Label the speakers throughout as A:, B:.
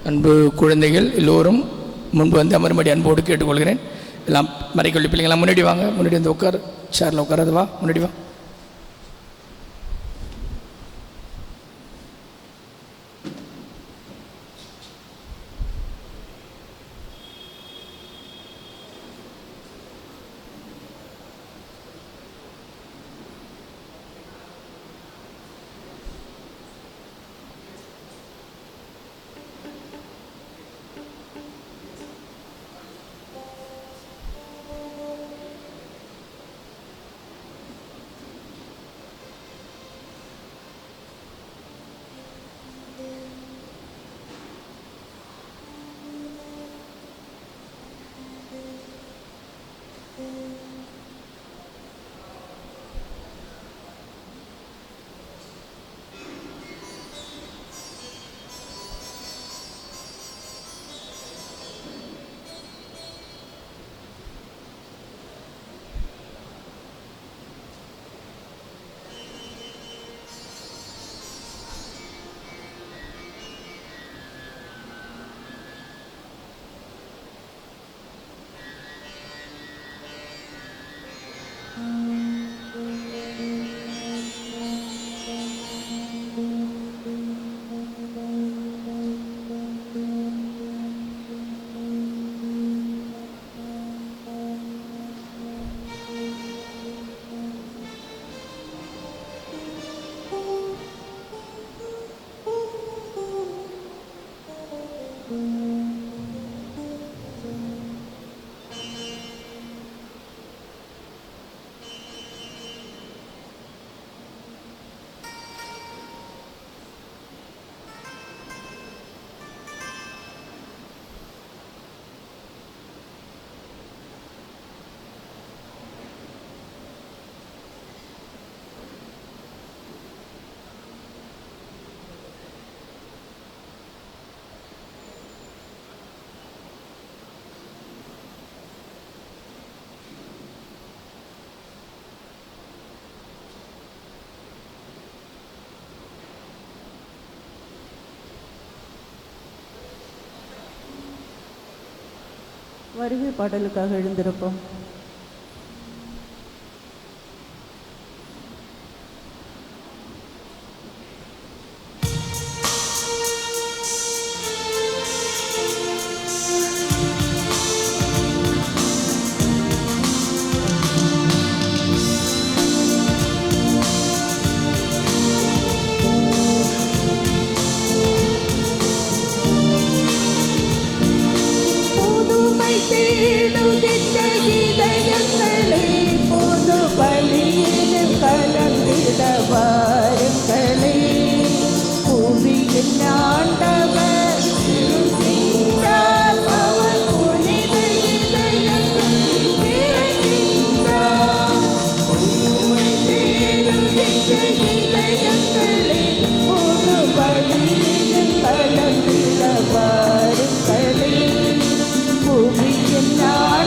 A: அன்பு குழந்தைகள் எல்லோரும் முன்பு வந்து அமரும்படி அன்போடு கேட்டுக்கொள்கிறேன். எல்லாம் மறைக்கொள்ளி பிள்ளைங்களாம் முன்னாடி வாங்க, முன்னாடி வந்து உட்கார், சேரில் உட்காராது, வா முன்னாடி வா.
B: வருகை பாடலுக்காக எழுந்திருப்போம்.
C: Now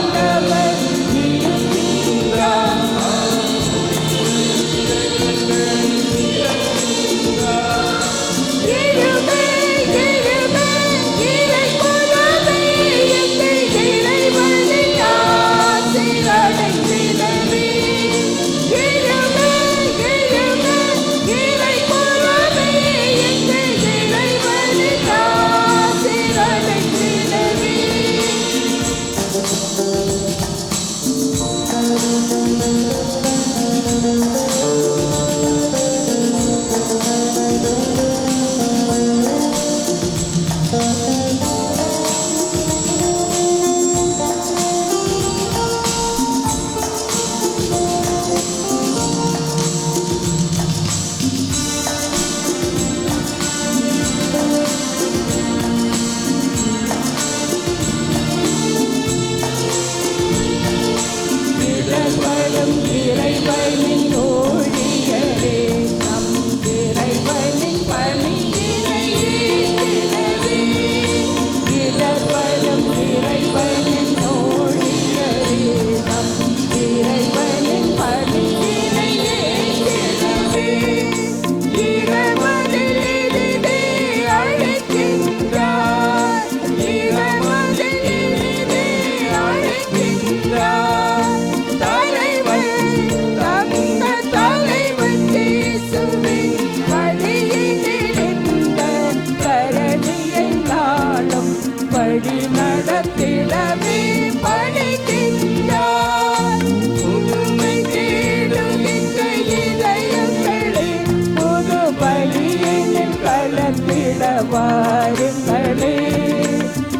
B: வழி நடத்திடவே பணிக்கின்றார். புதுமை தேடுகின்ற இதயங்களே, புது பலியில் கலந்திட வாருங்களே.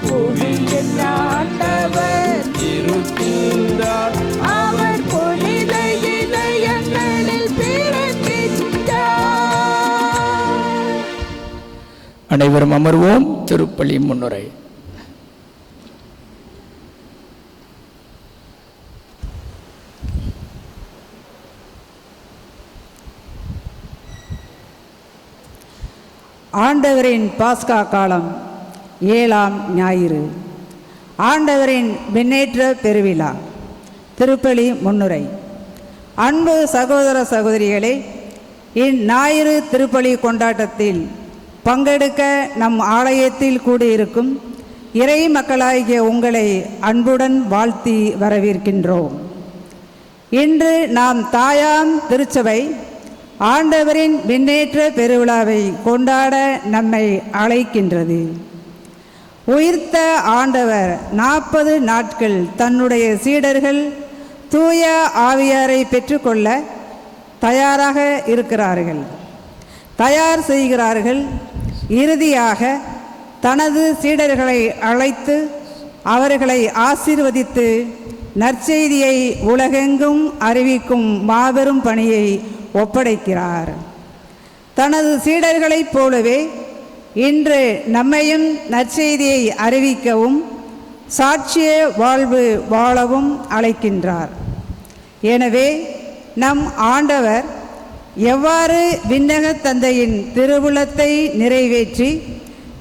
B: புவியின் ஆண்டவர் இருக்கின்றார், அவர் புனித இதயங்களில் பிறக்கின்றார்.
A: அனைவரும் அமர்வோம். திருப்பலி முன்னுரை.
C: ஆண்டவரின் பாஸ்கா காலம் 7ஆம் ஞாயிறு. ஆண்டவரின் விண்ணேற்ற பெருவிழா. திருப்பலி முன்னுரை. அன்பு சகோதர சகோதரிகளே, இந்ஞாயிறு திருப்பலி கொண்டாட்டத்தில் பங்கெடுக்க நம் ஆலயத்தில் கூடியிருக்கும் இறை மக்களாகிய உங்களை அன்புடன் வாழ்த்தி வரவேற்கின்றோம். இன்று நாம் தாயாம் திருச்சபை ஆண்டவரின் விண்ணேற்ற பெருவிழாவை கொண்டாட நம்மை அழைக்கின்றது. உயிர்த்த ஆண்டவர் 40 நாட்கள் தன்னுடைய சீடர்கள் தூய ஆவியாரை பெற்றுக்கொள்ள தயாராக இருக்கிறார்கள், தயார் செய்கிறார்கள். இறுதியாக தனது சீடர்களை அழைத்து அவர்களை ஆசீர்வதித்து நற்செய்தியை உலகெங்கும் அறிவிக்கும் மாபெரும் பணியை ஒப்படைக்கிறார். தனது சீடர்களைப் போலவே இன்று நம்மையும் நற்செய்தியை அறிவிக்கவும் சாட்சிய வாழ்வு வாழவும் அழைக்கின்றார். எனவே நம் ஆண்டவர் எவ்வாறு விண்ணக தந்தையின் திருவுளத்தை நிறைவேற்றி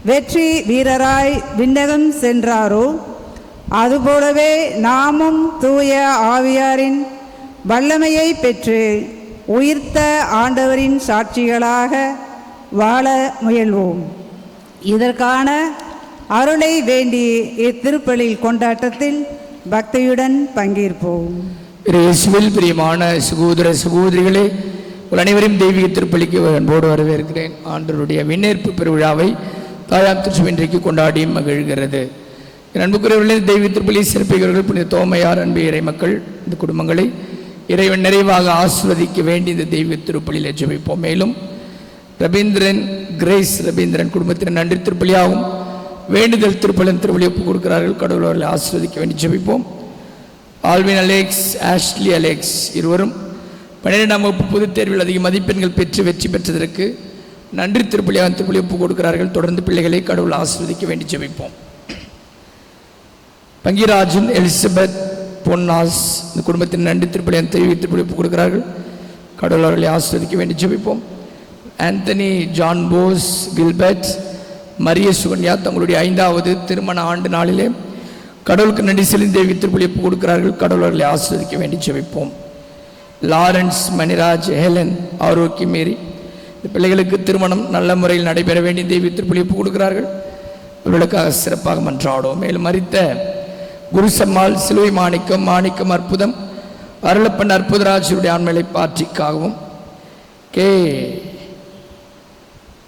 C: வெற்றி வீரராய் விண்ணகம் சென்றாரோ, அதுபோலவே நாமும் தூய ஆவியாரின் வல்லமையை பெற்று உயிர்த்த ஆண்டவரின் சாட்சிகளாக வாழ முயல்வோம். இதற்கான அருளை வேண்டி இத்திருப்பலி கொண்டாட்டத்தில் பக்தியுடன் பங்கேற்போம்.
A: இயேசுவில் பிரியமான சகோதர சகோதரிகளே, உங்கள் அனைவரையும் தெய்வீக திருப்பலிக்கு அன்போடு வரவேற்கிறேன். ஆண்டவருடைய விண்ணேற்பு பெருவிழாவை தாயாம் திருச்சபை இன்றைக்கு கொண்டாடி மகிழ்கிறது. அன்புக்குரியவர்களே, தெய்வீக திருப்பலி சிறப்பிக்கிறவர்கள் புனித தோமையார் அன்பு இறை மக்கள் இந்த குடும்பங்களை இறைவன் நிறைவாக ஆசிர்வதிக்க வேண்டி இந்த தெய்வீக திருப்பலியில் ஜெபிப்போம். மேலும் ரவீந்திரன் கிரேஸ் ரவீந்திரன் குடும்பத்தின் நன்றி திருப்பலியாகவும் வேண்டுதல் திருப்பலின் திருப்பலி ஒப்புக் கொடுக்கிறார்கள். கடவுள் அவர்களை ஆசிர்வதிக்க வேண்டி ஜெபிப்போம். ஆல்வின் அலெக்ஸ், ஆஷ்லி அலெக்ஸ் இருவரும் 12ஆம் வகுப்பு பொதுத் தேர்வில் அதிக மதிப்பெண்கள் பெற்று வெற்றி பெற்றதற்கு நன்றி திருப்பலியாக திருப்பலி ஒப்புக் கொடுக்கிறார்கள். தொடர்ந்து பிள்ளைகளை கடவுள் ஆசிர்வதிக்க வேண்டி ஜெபிப்போம். பங்கிராஜன், எலிசபெத், பொன்னாஸ் இந்த குடும்பத்தின் நன்றி திருப்பலியாக திருப்பலி ஒப்புக் கொடுக்கிறார்கள். கடவுள் அவர்களை ஆசிர்வதிக்க வேண்டி ஜெபிப்போம். Anthony, John Bose, Gilbert, Maria Sukanya தங்களுடைய 5வது திருமண ஆண்டு நாளிலே கடவுளுக்கு நன்றி செலுத்தி தேவி திருப்பலி ஒப்புக் கொடுக்கிறார்கள். கடவுள் அவர்களை ஆசிர்வதிக்க வேண்டி ஜெபிப்போம். லாரன்ஸ், மணிராஜ், ஹெலன், ஆரோக்கியம் மேரி இந்த பிள்ளைகளுக்கு திருமணம் நல்ல முறையில் நடைபெற வேண்டிய தெய்வீக திருப்பலி ஒப்புக் கொடுக்கிறார்கள். அவர்களுக்காக சிறப்பாக மன்றாடுவோம். மேலும் மரித்த குருசம்மாள், சிலுவை மாணிக்கம், மாணிக்கம் அற்புதம், அருளப்பன் அற்புதராஜருடைய ஆண்மையை பாற்றிக்காகவும், கே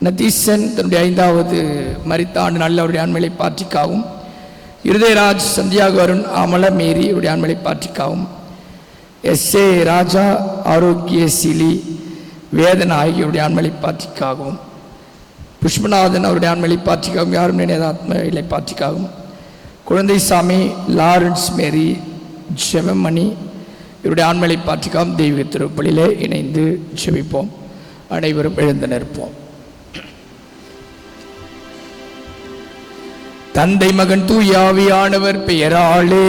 A: நதீசன் தன்னுடைய 5வது மரித்த ஆண்டு நாளில் அவருடைய ஆண்மையை பாற்றிக்காகவும், இருதயராஜ், சந்தியாகு அருண், அமல மேரி அவருடைய ஆண்மையை பாற்றிக்காகவும், எஸ்ஏ ராஜா, ஆரோக்கிய சிலி, வேதன் ஆகியோருடைய ஆண்மையை பாற்றிக்காகவும், புஷ்பநாதன் அவருடைய ஆண்மையை பாற்றிக்காகவும், யாரும் நினையாத ஆத்மலை பாற்றிக்காகவும், குழந்தைசாமி, லாரன்ஸ் மேரி, ஜெபமணி இவருடைய ஆண்மையை பாற்றிக்காகவும் தெய்வீக திருப்பலியிலே இணைந்து ஜெபிப்போம். அனைவரும் எழுந்து நிற்போம். தந்தை, மகன், தூய ஆவியானவர் பெயராலே.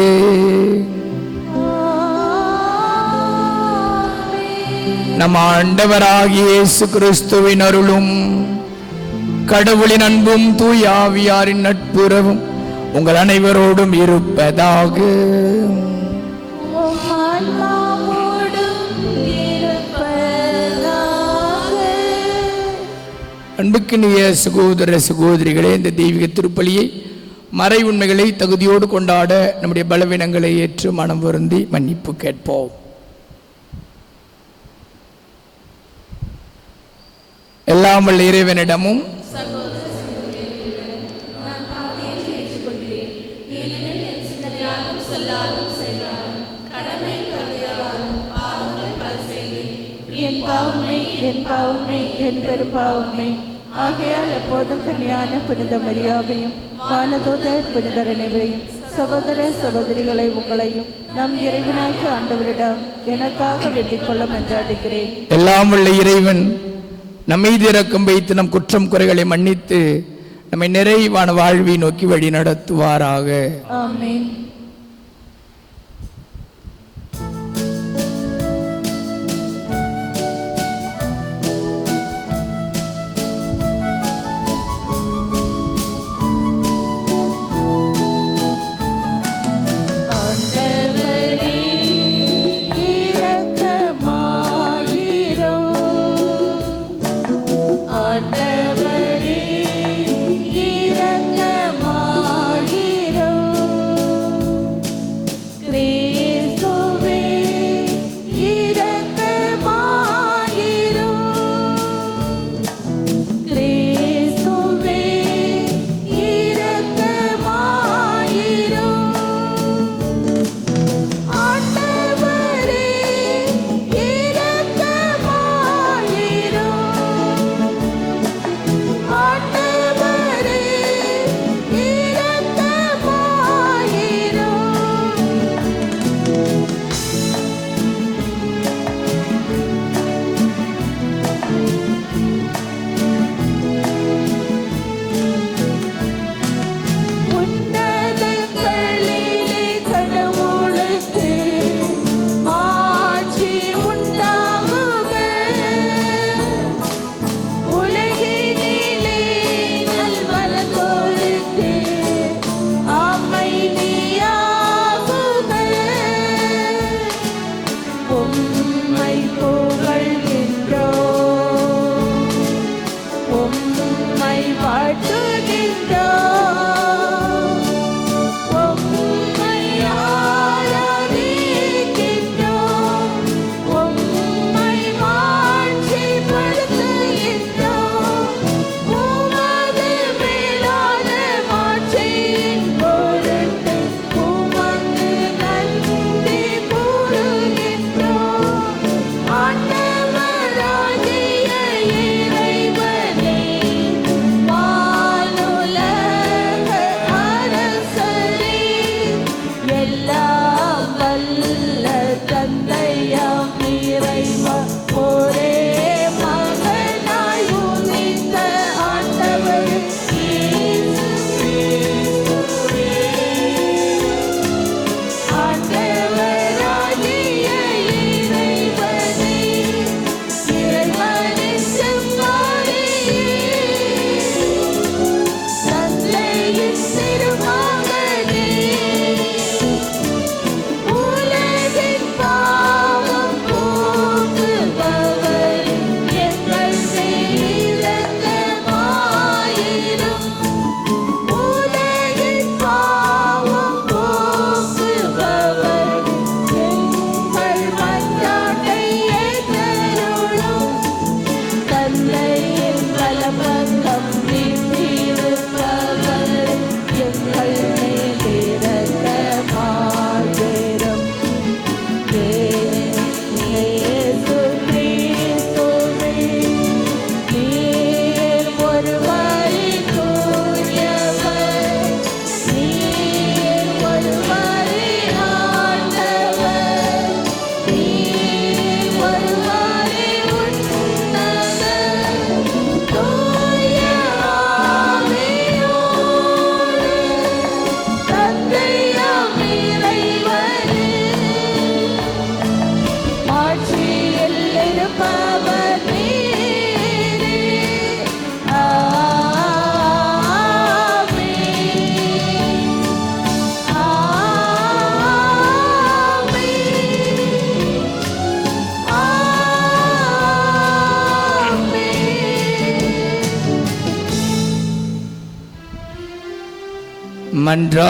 A: நம் ஆண்டவராகிய இயேசு கிறிஸ்துவின் அருளும் கடவுளின் அன்பும் தூய ஆவியாரின் நட்புறவும் உங்கள் அனைவரோடும் இருப்பதாக. அன்புக்கினிய சகோதர சகோதரிகளே, இந்த தெய்வீக திருப்பலியை மறை உண்மைகளை தகுதியோடு கொண்டாட நம்முடைய பலவீனங்களை ஏற்று மனம் வருந்தி மன்னிப்பு கேட்போம். எல்லாம் வல்ல இறைவனிடமும்
B: என் பாவமே என் பெரும்பாவமே ஆகையால் எப்போதும் கன்னியான புனித மரியாதையும் வானதூதர் புனிதர் அனைவரையும் சகோதர சகோதரிகளை உங்களையும் நம் இறைவனாக ஆண்டவரிடம் எனக்காக வேண்டிக் கொள்ள மன்றாடுகிறேன்.
A: எல்லாம் உள்ள இறைவன் நம்மை இரக்கம் வைத்து நம் குற்றம் குறைகளை மன்னித்து நம்மை நிறைவான வாழ்வை நோக்கி வழி நடத்துவாராக.
B: ஆமென்.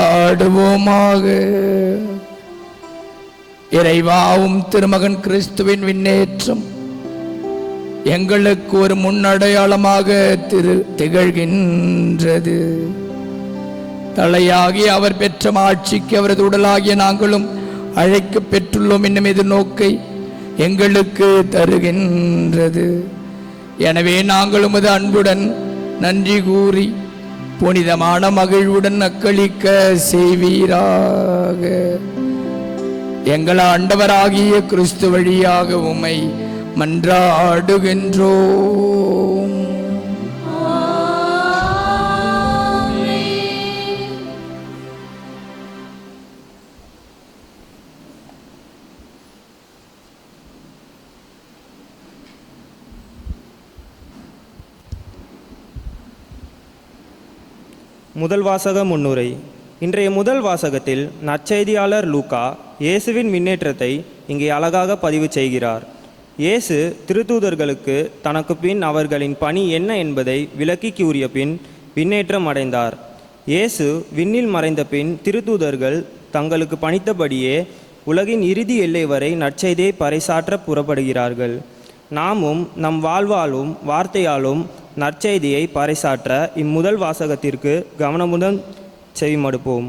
A: மன்றாடுவோமாக. இறைவாவும் திருமகன் கிறிஸ்துவின் விண்ணேற்றம் எங்களுக்கு ஒரு முன்னடையாளமாக திகழ்கின்றது. தலையாகி அவர் பெற்ற ஆட்சிக்கு அவரது உடலாகிய நாங்களும் அழைக்க பெற்றுள்ளோம் என்னும் எதிர்நோக்கை எங்களுக்கு தருகின்றது. எனவே நாங்கள் உமது அன்புடன் நன்றி கூறி புனிதமான மகிழ்வுடன் அக்களிக்க செய்வீராக. எங்கள் ஆண்டவராகிய கிறிஸ்து வழியாக உம்மை மன்றாடுகின்றோம்.
D: முதல் வாசக முன்னுரை. இன்றைய முதல் வாசகத்தில் நற்செய்தியாளர் லூக்கா இயேசுவின் முன்னேற்றத்தை இங்கே அழகாக பதிவு செய்கிறார். இயேசு திருத்தூதர்களுக்கு தனக்கு பின் அவர்களின் பணி என்ன என்பதை விளக்கி கூறிய பின் விண்ணேற்றம் அடைந்தார். இயேசு விண்ணில் மறைந்த பின் திருத்தூதர்கள் தங்களுக்கு பணித்தபடியே உலகின் இறுதி எல்லை வரை நற்செய்தியை பறைசாற்ற புறப்படுகிறார்கள். நாமும் நம் வாழ்வாலும் வார்த்தையாலும் நற்செய்தியை பறைசாற்ற இம்முதல் வாசகத்திற்கு கவனமுடன் செவிமடுப்போம்.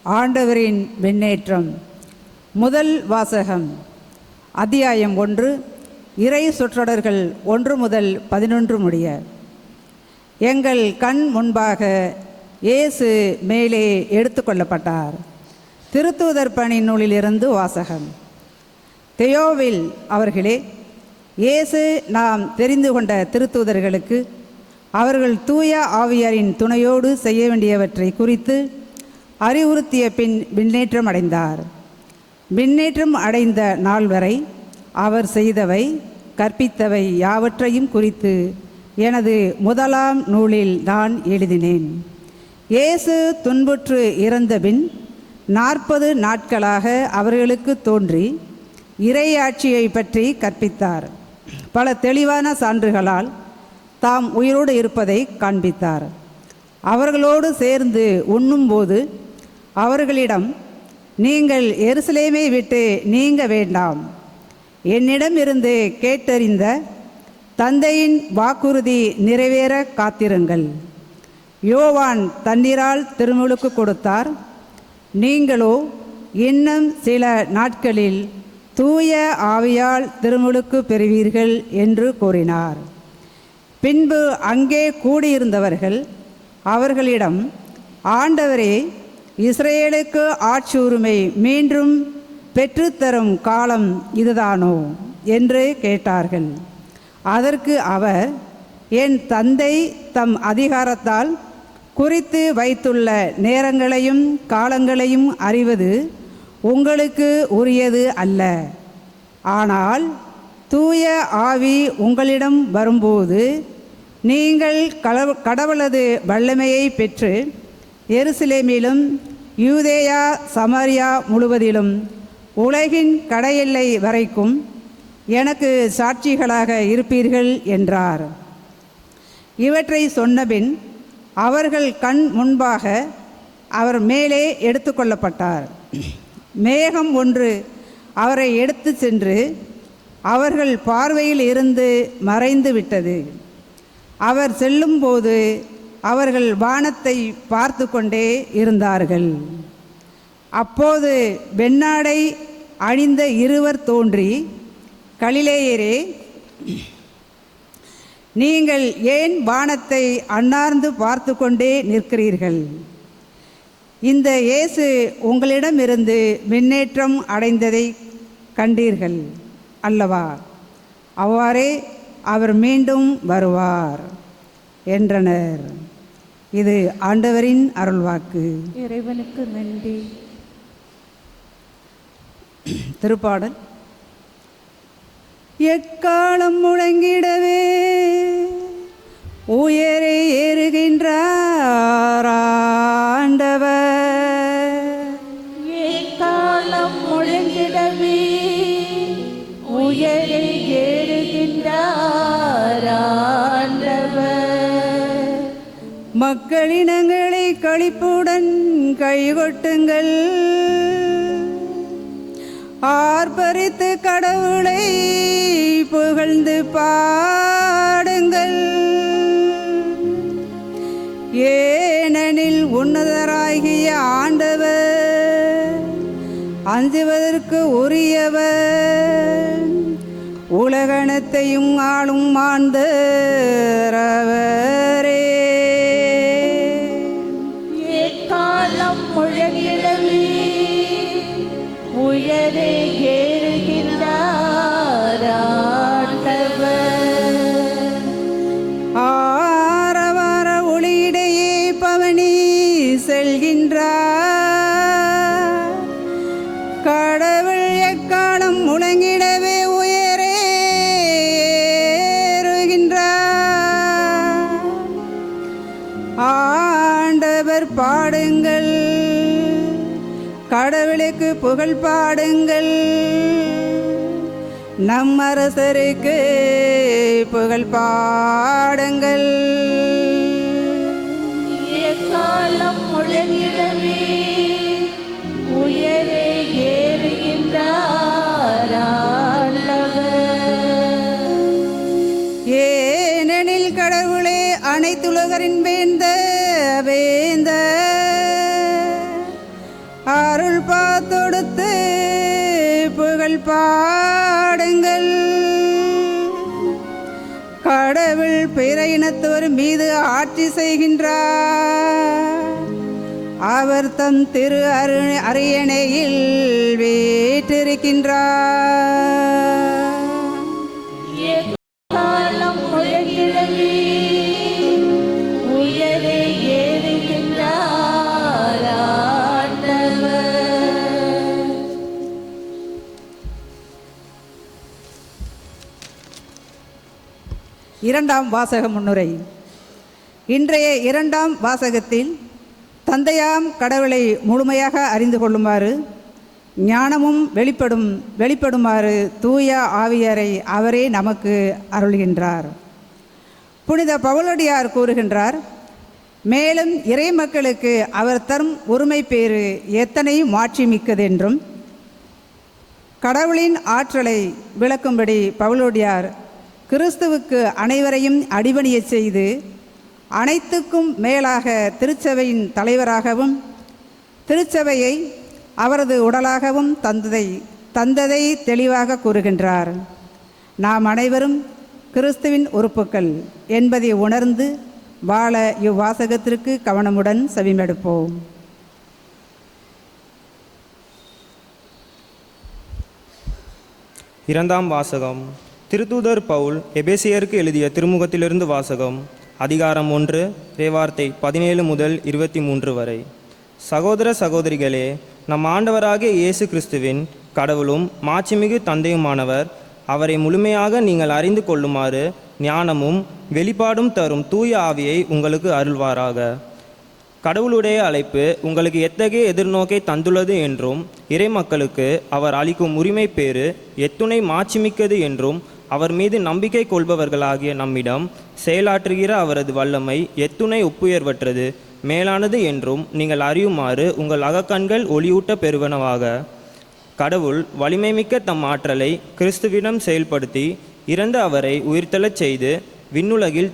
C: ஆண்டவரின் விண்ணேற்றம். முதல் வாசகம் அத்தியாயம் 1, இறை சொற்றொடர்கள் 1 முதல் 11 முடிய. எங்கள் கண் முன்பாக இயேசு மேலே எடுத்துக்கொள்ளப்பட்டார். திருத்தூதர் பணி நூலிலிருந்து வாசகம். தெயோவில் அவர்களே, இயேசு நாம் தெரிந்து கொண்ட திருத்தூதர்களுக்கு அவர்கள் தூய ஆவியாரின் துணையோடு செய்ய வேண்டியவற்றை குறித்து அறிவுறுத்திய பின் விண்ணேற்றம் அடைந்தார். விண்ணேற்றம் அடைந்த நாள் வரை அவர் செய்தவை கற்பித்தவை யாவற்றையும் குறித்து எனது முதலாம் நூலில் நான் எழுதினேன். இயேசு துன்புற்று இறந்தபின் 40 நாட்களாக அவர்களுக்கு தோன்றி இறையாட்சியை பற்றி கற்பித்தார். பல தெளிவான சான்றுகளால் தாம் உயிரோடு இருப்பதை காண்பித்தார். அவர்களோடு சேர்ந்து உண்ணும்போது அவர்களிடம், நீங்கள் எருசலேமை விட்டு நீங்க வேண்டாம், என்னிடம் இருந்து கேட்டறிந்த தந்தையின் வாக்குறுதி நிறைவேற காத்திருங்கள். யோவான் தண்ணீரால் திருமுழுக்கு கொடுத்தார், நீங்களோ இன்னும் சில நாட்களில் தூய ஆவியால் திருமுழுக்கு பெறுவீர்கள் என்று கூறினார். பின்பு அங்கே கூடியிருந்தவர்கள் அவர்களிடம், ஆண்டவரே, இஸ்ரேலுக்கு ஆட்சி உரிமை மீண்டும் பெற்றுத்தரும் காலம் இதுதானோ என்று கேட்டார்கள். அதற்கு அவர், என் தந்தை தம் அதிகாரத்தால் குறித்து வைத்துள்ள நேரங்களையும் காலங்களையும் அறிவது உங்களுக்கு உரியது அல்ல. ஆனால் தூய ஆவி உங்களிடம் வரும்போது நீங்கள் கடவுளது வல்லமையை பெற்று எருசலேமிலும் யூதேயா சமாரியா முழுவதிலும் உலகின் கடையெல்லை வரைக்கும் எனக்கு சாட்சிகளாக இருப்பீர்கள் என்றார். இவற்றை சொன்னபின் அவர்கள் கண் முன்பாக அவர் மேலே எடுத்துக்கொள்ளப்பட்டார். மேகம் ஒன்று அவரை எடுத்து சென்று அவர்கள் பார்வையில் இருந்து மறைந்து விட்டது. அவர் செல்லும்போது அவர்கள் வானத்தை பார்த்து கொண்டே இருந்தார்கள். அப்போது வெண்ணாடை அணிந்த இருவர் தோன்றி, கலிலேயரே, நீங்கள் ஏன் வானத்தை அண்ணார்ந்து பார்த்து கொண்டே நிற்கிறீர்கள்? இந்த இயேசு உங்களிடமிருந்து முன்னேற்றம் அடைந்ததை கண்டீர்கள் அல்லவா? அவ்வாறே அவர் மீண்டும் வருவார் என்றனர். இது ஆண்டவரின் அருள்வாக்கு.
B: இறைவனுக்கு நன்றி.
C: திருப்பாடல். எக்காலம் முழங்கிடவே உயரே ஏறுகின்றார் ஆண்டவர்.
B: எக்காலம் முழங்கிடவே உயரே ஏறுகின்றார் ஆண்டவர்.
C: மக்களினங்களை களிப்புடன் கைகொட்டுங்கள், ஆர்ப்பரித்து கடவுளை புகழ்ந்து பாடுங்கள். ஏனெனில் உன்னதராகிய ஆண்டவர் அஞ்சுவதற்கு உரியவர், உலகனத்தையும் ஆளும் மாந்தரவரே.
B: எக்காலம் முழங்கிடவே உயரே ஏறுகின்றார் ஆண்டவர்.
C: ஆரவார ஒளியிடையே பவனி செல்கின்றார், கடவுள் எக்காலம் முழங்கிடவே உயரே ஏறுகின்றார். ஆண்டவர் பாடுங்கள், கடவுளுக்கு புகழ் பாடுங்கள், நம் அரசருக்கு புகழ் பாடுங்கள்.
B: எக்காலம் முழங்கிடவே உயரே ஏறுகின்றார் ஆண்டவர்.
C: ஏனெனில் கடவுளே அனைத்துலகரின் வேந்த வேந்த, அருள் பாத்தொடுத்து புகழ் பாடுங்கள். கடவுள் பிற இனத்தோர் மீது ஆட்சி செய்கின்றார், அவர் தம் திரு அரியணையில் வீற்றிருக்கின்றார்.
B: எக்காலம் முழங்கிடவே உயரே ஏறுகின்றார் ஆண்டவர்.
C: இரண்டாம் வாசக முன்னுரை. இன்றைய இரண்டாம் வாசகத்தில் தந்தையாம் கடவுளை முழுமையாக அறிந்து கொள்ளுமாறு ஞானமும் வெளிப்படுமாறு தூய ஆவியரை அவரே நமக்கு அருள்கின்றார். புனித பவுலடியார் கூறுகின்றார், மேலும் இறை மக்களுக்கு அவர் தரும் உரிமை பேறு எத்தனை மாட்சி மிக்கதென்றும். கடவுளின் ஆற்றலை விளக்கும்படி பவுலடியார் கிறிஸ்துவுக்கு அனைவரையும் அடிபணியச் செய்து அனைத்துக்கும் மேலாக திருச்சபையின் தலைவராகவும் திருச்சபையை அவரது உடலாகவும் தந்ததை தெளிவாக கூறுகின்றார். நாம் அனைவரும் கிறிஸ்துவின் உறுப்புக்கள் என்பதை உணர்ந்து வாழ இவ்வாசகத்திற்கு கவனமுடன் செவிமடுப்போம்.
D: இரண்டாம் வாசகம். திருத்தூதர் பவுல் எபேசியருக்கு எழுதிய திருமுகத்திலிருந்து வாசகம். அதிகாரம் 1, இறைவார்த்தை 17 முதல் 23 வரை. சகோதர சகோதரிகளே, நம் ஆண்டவராகிய இயேசு கிறிஸ்துவின் கடவுளும் மாட்சிமிகு தந்தையுமானவர் அவரை முழுமையாக நீங்கள் அறிந்து கொள்ளுமாறு ஞானமும் வெளிப்பாடும் தரும் தூய ஆவியை உங்களுக்கு அருள்வாராக. கடவுளுடைய அழைப்பு உங்களுக்கு எத்தகைய எதிர்நோக்கை தந்துள்ளது என்றும் இறை மக்களுக்கு அவர் அளிக்கும் உரிமை பேறு எத்துணை மாட்சிமிக்கது என்றும் அவர் மீது நம்பிக்கை கொள்பவர்களாகிய நம்மிடம் செயலாற்றுகிற அவரது வல்லமை எத்துணை ஒப்புயர்வற்றது மேலானது என்றும் நீங்கள் அறியுமாறு உங்கள் அகக்கண்கள் ஒளியூட்ட பெறுவனவாக. கடவுள் வலிமைமிக்க தம் ஆற்றலை கிறிஸ்துவிடம் செயல்படுத்தி இறந்த அவரை உயிர்த்தெழச் செய்து விண்ணுலகில்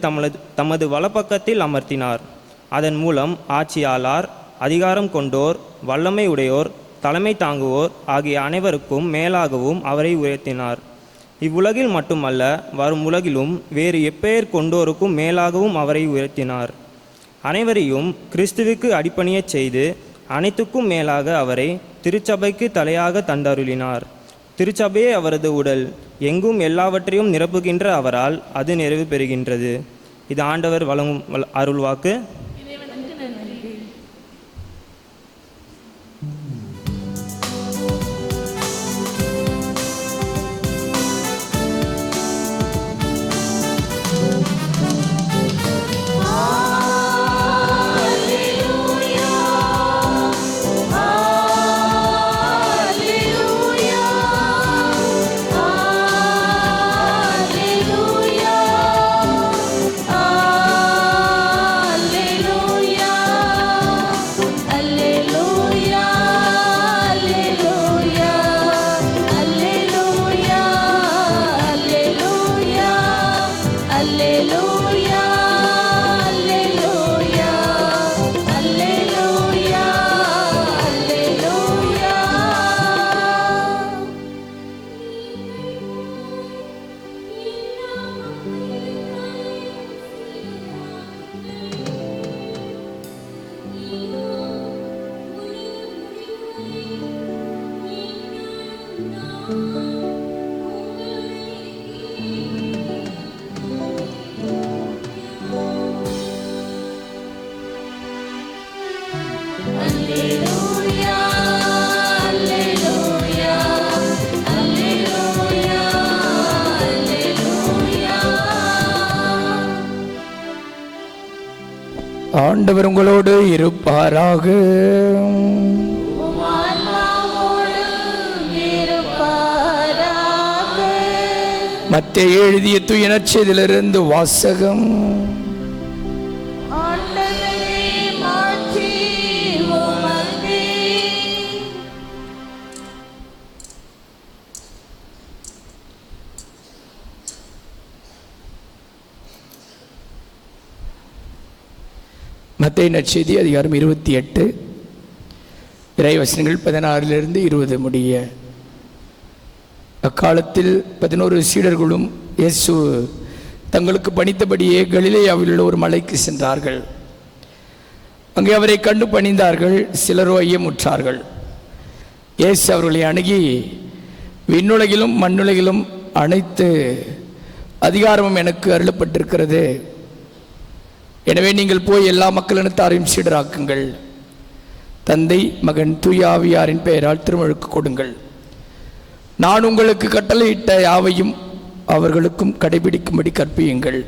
D: தமது வலப்பக்கத்தில் அமர்த்தினார். அதன் மூலம் ஆட்சியாளர், அதிகாரம் கொண்டோர், வல்லமை உடையோர், தலைமை தாங்குவோர் ஆகிய அனைவருக்கும் மேலாகவும் அவரை உயர்த்தினார். இவ்வுலகில் மட்டுமல்ல, வரும் உலகிலும் வேறு எப்பெயர் கொண்டோருக்கும் மேலாகவும் அவரை உயர்த்தினார். அனைவரையும் கிறிஸ்துவுக்கு அடிபணியச் செய்து அனைத்துக்கும் மேலாக அவரை திருச்சபைக்கு தலையாக தந்தருளினார். திருச்சபையே அவரது உடல், எங்கும் எல்லாவற்றையும் நிரப்புகின்ற அவரால் அது நிறைவு பெறுகின்றது. இது ஆண்டவர் வழங்கும் அருள்வாக்கு.
B: Alleluia.
A: ஆண்டவர் உங்களோடு இருப்பாராக. மத்தேயு எழுதிய தூய நற்செய்தியிலிருந்து வாசகம். மத்தேயு நற்செய்தி அதிகாரம் 28 இறைவசனங்கள் 16 20 முடிய. அக்காலத்தில் 11 சீடர்களும் இயேசு தங்களுக்கு பணித்தபடியே கலிலேயாவில் உள்ள ஒரு மலைக்கு சென்றார்கள். அங்கே அவரை கண்டு பணிந்தார்கள். சிலரோ ஐயமுற்றார்கள். இயேசு அவர்களை அணுகி, விண்ணுலகிலும் மண்ணுலகிலும் அனைத்து அதிகாரமும் எனக்கு அருளப்பட்டிருக்கிறது. எனவே நீங்கள் போய் எல்லா மக்களினத்தாரையும் சீடராக்குங்கள். தந்தை, மகன், தூய ஆவியாரின் பெயரால் திருமுழுக்கு கொடுங்கள். நான் உங்களுக்கு கட்டளையிட்ட யாவையும் அவர்களுக்கும் கடைபிடிக்கும்படி கற்பியுங்கள்.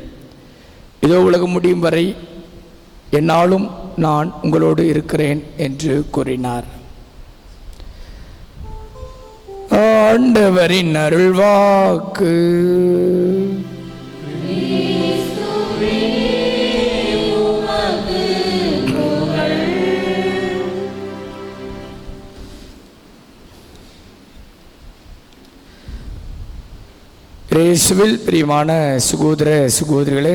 A: இதோ உலகம் முடியும் வரை என்னாலும் நான் உங்களோடு இருக்கிறேன் என்று கூறினார். ஆண்டவரின் அருள்வாக்கு. இயேசுவில் பிரியமான சகோதர சகோதரிகளே,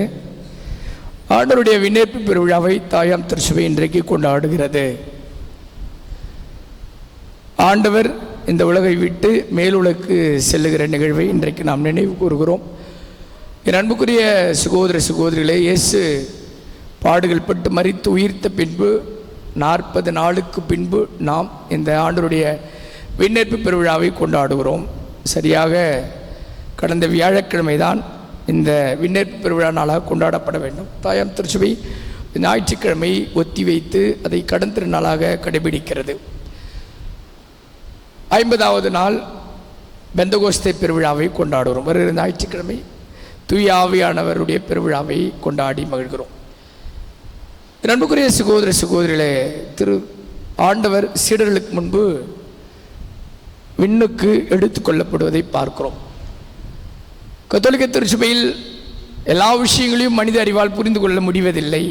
A: ஆண்டவருடைய விண்ணேற்பு பெருவிழாவை தாயாம் திருச்சபை இன்றைக்கு கொண்டாடுகிறது. ஆண்டவர் இந்த உலகை விட்டு மேலுலகுக்கு செல்லுகிற நிகழ்வை இன்றைக்கு நாம் நினைவு கூறுகிறோம். என் அன்புக்குரிய சகோதர சகோதரிகளே, இயேசு பாடுகள் பட்டு மரித்து உயிர்த்த பின்பு 40 நாளுக்கு பின்பு நாம் இந்த ஆண்டவருடைய விண்ணேற்பு பெருவிழாவை கொண்டாடுகிறோம். சரியாக கடந்த வியாழக்கிழமை தான் இந்த விண்ணேற்பு பெருவிழா நாளாக கொண்டாடப்பட வேண்டும். தாயாம் திருச்சபை ஞாயிற்றுக்கிழமை ஒத்தி வைத்து அதை கடன் திருநாளாக கடைபிடிக்கிறது. 50வது நாள் பெந்தகோஸ்தே பெருவிழாவை கொண்டாடுகிறோம். வருகிற ஞாயிற்றுக்கிழமை தூய ஆவியானவருடைய பெருவிழாவை கொண்டாடி மகிழ்கிறோம். அன்புக்குரிய சகோதர சகோதரிகளே, ஆண்டவர் சீடர்களுக்கு முன்பு விண்ணுக்கு எடுத்து கொள்ளப்படுவதை பார்க்கிறோம். கத்தோலிக்க திருச்சபையில் எல்லா விஷயங்களையும் மனித அறிவால் புரிந்து கொள்ள முடிவதில்லை.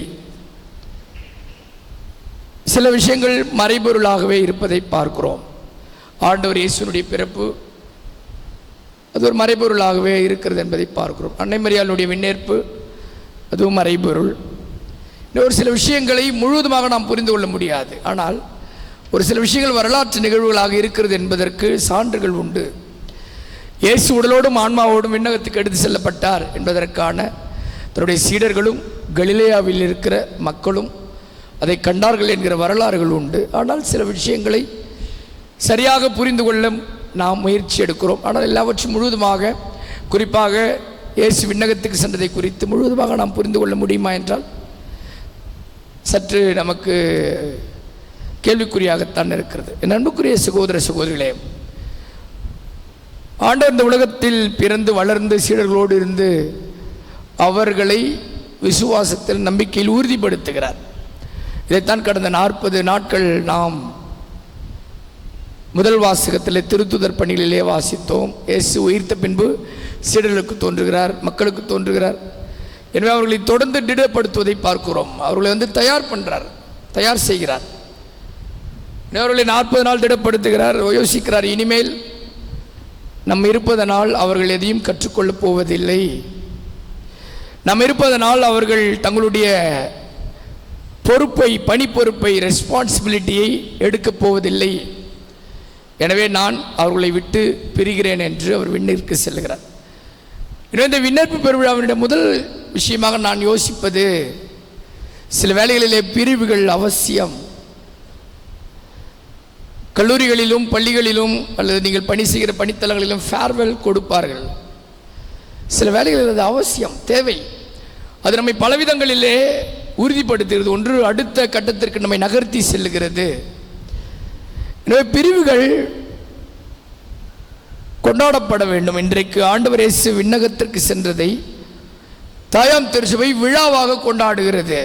A: சில விஷயங்கள் மறைபொருளாகவே இருப்பதை பார்க்கிறோம். ஆண்டவர் இயேசுனுடைய பிறப்பு அது ஒரு மறைபொருளாகவே இருக்கிறது என்பதை பார்க்கிறோம். அன்னை மரியாளுடைய விண்ணேற்பு அதுவும் மறைபொருள். ஒரு சில விஷயங்களை முழுவதுமாக நாம் புரிந்து கொள்ள முடியாது. ஆனால் ஒரு சில விஷயங்கள் வரலாற்று நிகழ்வுகளாக இருக்கிறது என்பதற்கு சான்றுகள் உண்டு. இயேசு உடலோடும் ஆன்மாவோடும் விண்ணகத்துக்கு எடுத்து செல்லப்பட்டார் என்பதற்கான தன்னுடைய சீடர்களும் கலிலேயாவில் இருக்கிற மக்களும் அதை கண்டார்கள் என்கிற வரலாறுகள் உண்டு. ஆனால் சில விஷயங்களை சரியாக புரிந்து கொள்ள நாம் முயற்சி எடுக்கிறோம். ஆனால் எல்லாவற்றும் முழுவதுமாக, குறிப்பாக இயேசு விண்ணகத்துக்கு சென்றதை குறித்து முழுவதுமாக நாம் புரிந்து கொள்ள முடியுமா என்றால் சற்று நமக்கு கேள்விக்குறியாகத்தான் இருக்கிறது. என் அன்புக்குரிய சகோதர சகோதரிகளே, ஆண்டவர் இந்த உலகத்தில் பிறந்து வளர்ந்து சீடர்களோடு இருந்து அவர்களை விசுவாசத்தில் நம்பிக்கையில் உறுதிப்படுத்துகிறார். இதைத்தான் கடந்த 40 நாட்கள் நாம் முதல் வாசகத்தில் திருத்துதர் பணிகளிலே வாசித்தோம். இயேசு உயிர்த்த பின்பு சீடர்களுக்கு தோன்றுகிறார், மக்களுக்கு தோன்றுகிறார். எனவே அவர்களை தொடர்ந்து திடப்படுத்துவதை பார்க்கிறோம். அவர்களை தயார் செய்கிறார். அவர்களை 40 நாள் திடப்படுத்துகிறார். யோசிக்கிறார், இனிமேல் நம்ம இருப்பதனால் அவர்கள் எதையும் கற்றுக்கொள்ளப் போவதில்லை. நம்ம இருப்பதனால் அவர்கள் தங்களுடைய பொறுப்பை, பணி பொறுப்பை, ரெஸ்பான்சிபிலிட்டியை எடுக்கப் போவதில்லை. எனவே நான் அவர்களை விட்டு பிரிகிறேன் என்று அவர் விண்ணிற்கு செல்கிறார். இந்த விண்ணேற்பு பெருவிழாவினுடைய முதல் விஷயமாக நான் யோசிப்பது, சில வேளைகளிலே பிரிவுகள் அவசியம். கல்லூரிகளிலும் பள்ளிகளிலும் அல்லது நீங்கள் பணி செய்கிற பணித்தலங்களிலும் ஃபேர்வெல் கொடுப்பார்கள். சில வேளைகளில் அது அவசியம், தேவை. அது நம்மை பலவிதங்களிலே உறுதிப்படுத்துகிறது. ஒன்று அடுத்த கட்டத்திற்கு நம்மை நகர்த்தி செல்லுகிறது. எனவே பிரிவுகள் கொண்டாடப்பட வேண்டும். இன்றைக்கு ஆண்டவர் இயேசு விண்ணகத்திற்கு சென்றதை தாயாம் திருச்சபை விழாவாக கொண்டாடுகிறது.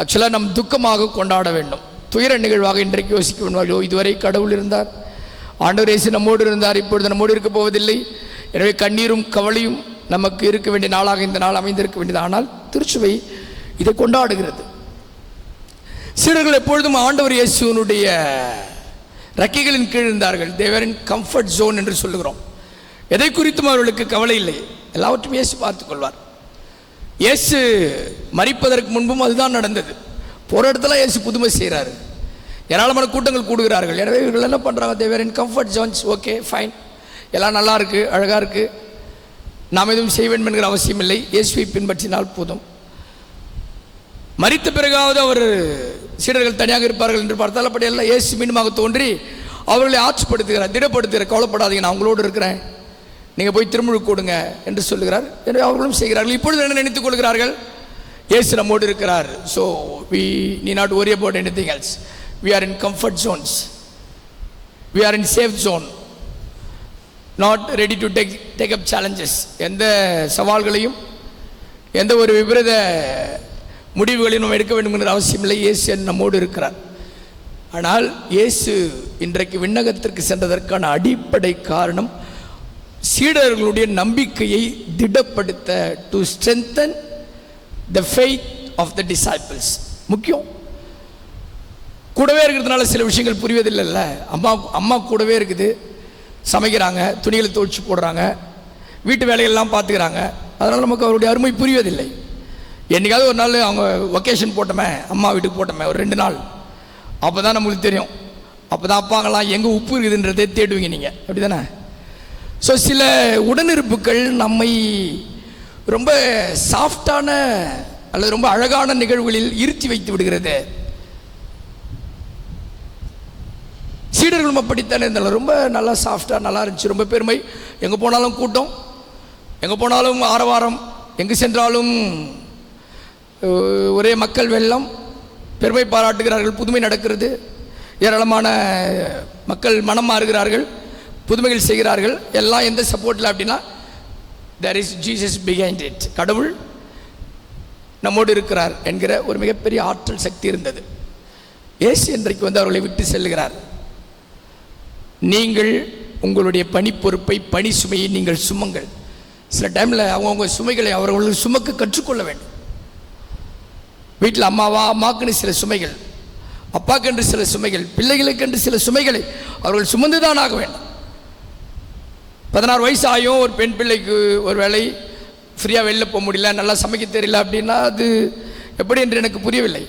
A: ஆக்சுவலாக நம் துக்கமாக கொண்டாட வேண்டும். துயர நிகழ்வாக இன்றைக்கு யோசிக்க வேண்டும். இதுவரை கடவுள் இருந்தார், ஆண்டவர் இயேசு நம்மோடு இருந்தார், இப்பொழுது நம்மோடு இருக்க போவதில்லை. எனவே கண்ணீரும் கவலையும் நமக்கு இருக்க வேண்டிய நாளாக இந்த நாள் அமைந்திருக்க வேண்டியது. ஆனால் திருச்சபை இதை கொண்டாடுகிறது. சீடர்கள் எப்பொழுதும் ஆண்டவர் இயேசுனுடைய ரெக்கைகளின் கீழ் இருந்தார்கள். தேவரின் கம்ஃபர்ட் ஜோன் என்று சொல்லுகிறோம். எதை குறித்தும் அவர்களுக்கு கவலை இல்லை, எல்லாவற்றையும் இயேசு பார்த்துக் கொள்வார். இயேசு மரிப்பதற்கு முன்பும் அதுதான் நடந்தது. போகிற இடத்துல இயேசு புதுமை செய்கிறாரு, ஏராளமான கூட்டங்கள் கூடுகிறார்கள். எனவே இவர்கள் என்ன பண்ணுறாங்க, தேவரின் கம்ஃபர்ட் ஜோன்ஸ். ஓகே ஃபைன், எல்லாம் நல்லா இருக்குது, அழகாக இருக்குது, நாம் எதுவும் செய்ய வேண்டும் என்கிற அவசியம் இல்லை, இயேசுவை பின்பற்றினால் போதும். மரித்த பிறகாவது அவர் சீடர்கள் தனியாக இருப்பார்கள் என்று பார்த்தால் அப்படி எல்லாம் இயேசு மீண்டுமாக தோன்றி அவர்களை ஆட்சிப்படுத்துகிறார், திடப்படுத்துகிறார். கவலைப்படாதீங்க, நான் உங்களோடு இருக்கிறேன், நீங்கள் போய் திருமுழுக்கு கொடுங்க என்று சொல்லுகிறார். எனவே அவர்களும் செய்கிறார்கள். இப்பொழுது என்ன நினைத்துக் கொள்கிறார்கள், இயேசு நம்மோடு இருக்கிறார். So we need not worry about anything else. We are in comfort zones, we are in safe zone, not ready to take up challenges. எந்த சவால்களையும் எந்த ஒரு விபரீத முடிவுகளையும் நம்ம எடுக்க வேண்டும் என்ற அவசியம் இல்லை. இயேசு நம்மோடு இருக்கிறார். ஆனால் இயேசு இன்றைக்கு விண்ணகத்திற்கு சென்றதற்கான அடிப்படை காரணம் சீடர்களுடைய நம்பிக்கையை திடப்படுத்த, to strengthen the faith of the disciples. முக்கியம். கூடவே இருக்கிறதுனால சில விஷயங்கள் புரிவதில்லைல்ல. அம்மா கூடவே இருக்குது, சமைக்கிறாங்க, துணிகளை துவைச்சி போடுறாங்க, வீட்டு வேலையெல்லாம் பார்த்துக்கிறாங்க. அதனால் நமக்கு அவருடைய அருமை புரிவதில்லை. என்றைக்காவது ஒரு நாள் அவங்க ஒகேஷன் போட்டோமே, அம்மா வீட்டுக்கு போட்டோமே ஒரு 2 நாள், அப்போ தான் நம்மளுக்கு தெரியும். அப்போ தான் அப்பாங்களாம் எங்கே உப்பு இருக்குதுன்றதே தேடுவீங்க நீங்கள், அப்படி தானே? ஸோ சில உடனிருப்புகள் நம்மை ரொம்ப சாஃப்டான அல்லது ரொம்ப அழகான நிகழ்வுகளில் இருத்தி வைத்து விடுகிறது. சீடர்களும் அப்படித்தானே இருந்தாலும் ரொம்ப நல்லா சாஃப்டாக நல்லா இருந்துச்சு, ரொம்ப பெருமை. எங்கே போனாலும் கூட்டம், எங்கே போனாலும் ஆரவாரம், எங்கு சென்றாலும் ஒரே மக்கள் வெள்ளம், பெருமை பாராட்டுகிறார்கள், புதுமை நடக்கிறது, ஏராளமான மக்கள் மனம் மாறுகிறார்கள், புதுமைகள் செய்கிறார்கள். எல்லாம் எந்த சப்போர்ட்டில் அப்படின்னா, there is Jesus behind it. கடவுள் நம்மோடு இருக்கிறார் என்கிற ஒரு மிகப்பெரிய ஆற்றல் சக்தி இருந்தது. இயேசு இன்றைக்கு அவர்களை விட்டு செல்லுகிறார். நீங்கள் உங்களுடைய பணி பொறுப்பை, பணி சுமையை நீங்கள் சுமங்கள். சில டைமில் அவங்கவுங்க சுமைகளை அவர்கள் சுமக்க கற்றுக்கொள்ள வேண்டும். வீட்டில் அம்மாக்குன்னு சில சுமைகள், அப்பாக்கென்று சில சுமைகள், பிள்ளைகளுக்கென்று சில சுமைகளை அவர்கள் சுமந்துதான் ஆக வேண்டும். 16 வயசு ஆகும் ஒரு பெண் பிள்ளைக்கு ஒரு வேளை ஃப்ரீயாக வெளில போக முடியல, நல்லா சமைக்க தெரியல அப்படின்னா அது எப்படி என்று எனக்கு புரியவில்லை.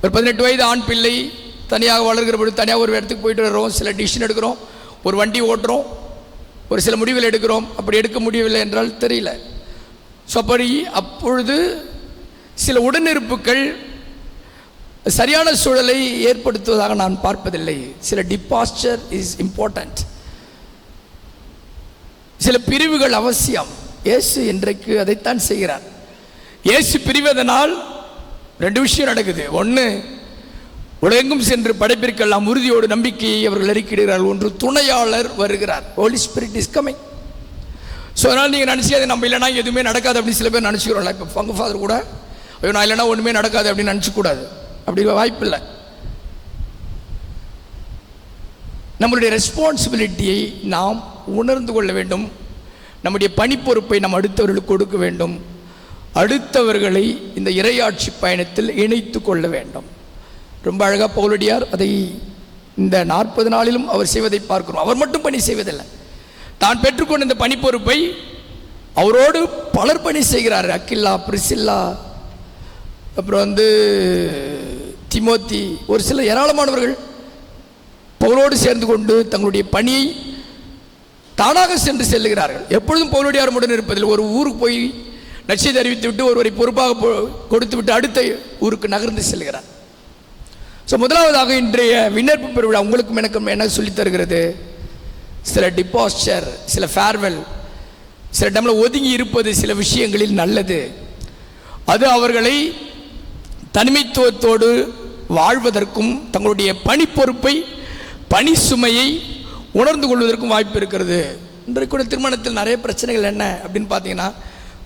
A: ஒரு 18 வயது ஆண் பிள்ளை தனியாக வளர்கிற பொழுது தனியாக ஒரு இடத்துக்கு போயிட்டு வர்றோம், சில டிசிஷன் எடுக்கிறோம், ஒரு வண்டி ஓட்டுறோம், ஒரு சில முடிவுகள் எடுக்கிறோம். அப்படி எடுக்க முடியவில்லை என்றால் தெரியல. ஸோ அப்பொழுது சில உடனிருப்புகள் சரியான சூழலை ஏற்படுத்துவதாக நான் பார்ப்பதில்லை. சில டிபாஸ்டர் இஸ் இம்பார்ட்டன்ட், சில பிரிவுகள் அவசியம். இயேசு இன்றைக்கு அதைத்தான் செய்கிறார். இயேசு பிரிவதனால் 2 விஷயம் நடக்குது. ஒன்று, உலகெங்கும் சென்று படைப்பிற்கெல்லாம் உறுதியோடு நம்பிக்கையை அவர்கள் அறிக்கையிடுகிறார்கள். ஒன்று, துணையாளர் வருகிறார். Holy spirit is coming. So அதனால் நீங்கள் நினச்சி நம்ம இல்லைனா எதுவுமே நடக்காது அப்படின்னு சில பேர் நினச்சிக்கிறோம்ல. இப்போ பங்கு ஃபாதர் கூட ஐயோ நான் இல்லைனா ஒன்றுமே நடக்காது அப்படின்னு நினச்சிக்கூடாது. அப்படி வாய்ப்பு இல்லை. நம்மளுடைய ரெஸ்பான்சிபிலிட்டியை நாம் உணர்ந்து கொள்ள வேண்டும். நம்முடைய பணிப்பொறுப்பை நாம் அடுத்தவர்களுக்கு கொடுக்க வேண்டும். அடுத்தவர்களை இந்த இறையாட்சி பயணத்தில் இணைத்து கொள்ள வேண்டும். ரொம்ப அழகாக பவுலடியார் அதை இந்த 40 நாளிலும் அவர் செய்வதை பார்க்கிறோம். அவர் மட்டும் பணி செய்வதில்லை, தான் பெற்றுக்கொண்ட இந்த பணிப்பொறுப்பை அவரோடு பலர் பணி செய்கிறார். அக்கில்லா, பிரிசில்லா, அப்புறம் திமோத்தி, ஒரு சில ஏராளமானவர்கள் பவுலோடு சேர்ந்து கொண்டு தங்களுடைய பணியை தானாக சென்று செல்லுகிறார்கள். எப்பொழுதும் பவுலடியாருடன் இருப்பதில் ஒரு ஊருக்கு போய் நற்செய்தி அறிவித்து விட்டு ஒருவரை பொறுப்பாக கொடுத்து விட்டு அடுத்த ஊருக்கு நகர்ந்து செல்கிறார். ஸோ முதலாவதாக இன்றைய விண்ணேற்பு பெருவிழா உங்களுக்கும் எனக்கும் என்ன சொல்லித் தருகிறது? சில டிபாஸ்டர், சில ஃபேர்வெல், சில டைமில் ஒதுங்கி இருப்பது சில விஷயங்களில் நல்லது. அது அவர்களை தனிமைத்துவத்தோடு வாழ்வதற்கும் தங்களுடைய பணி பொறுப்பை, பணி சுமையை உணர்ந்து கொள்வதற்கும் வாய்ப்பு இருக்கிறது. இன்றைக்கு கூட திருமணத்தில் நிறைய பிரச்சனைகள் என்ன அப்படின்னு பார்த்தீங்கன்னா,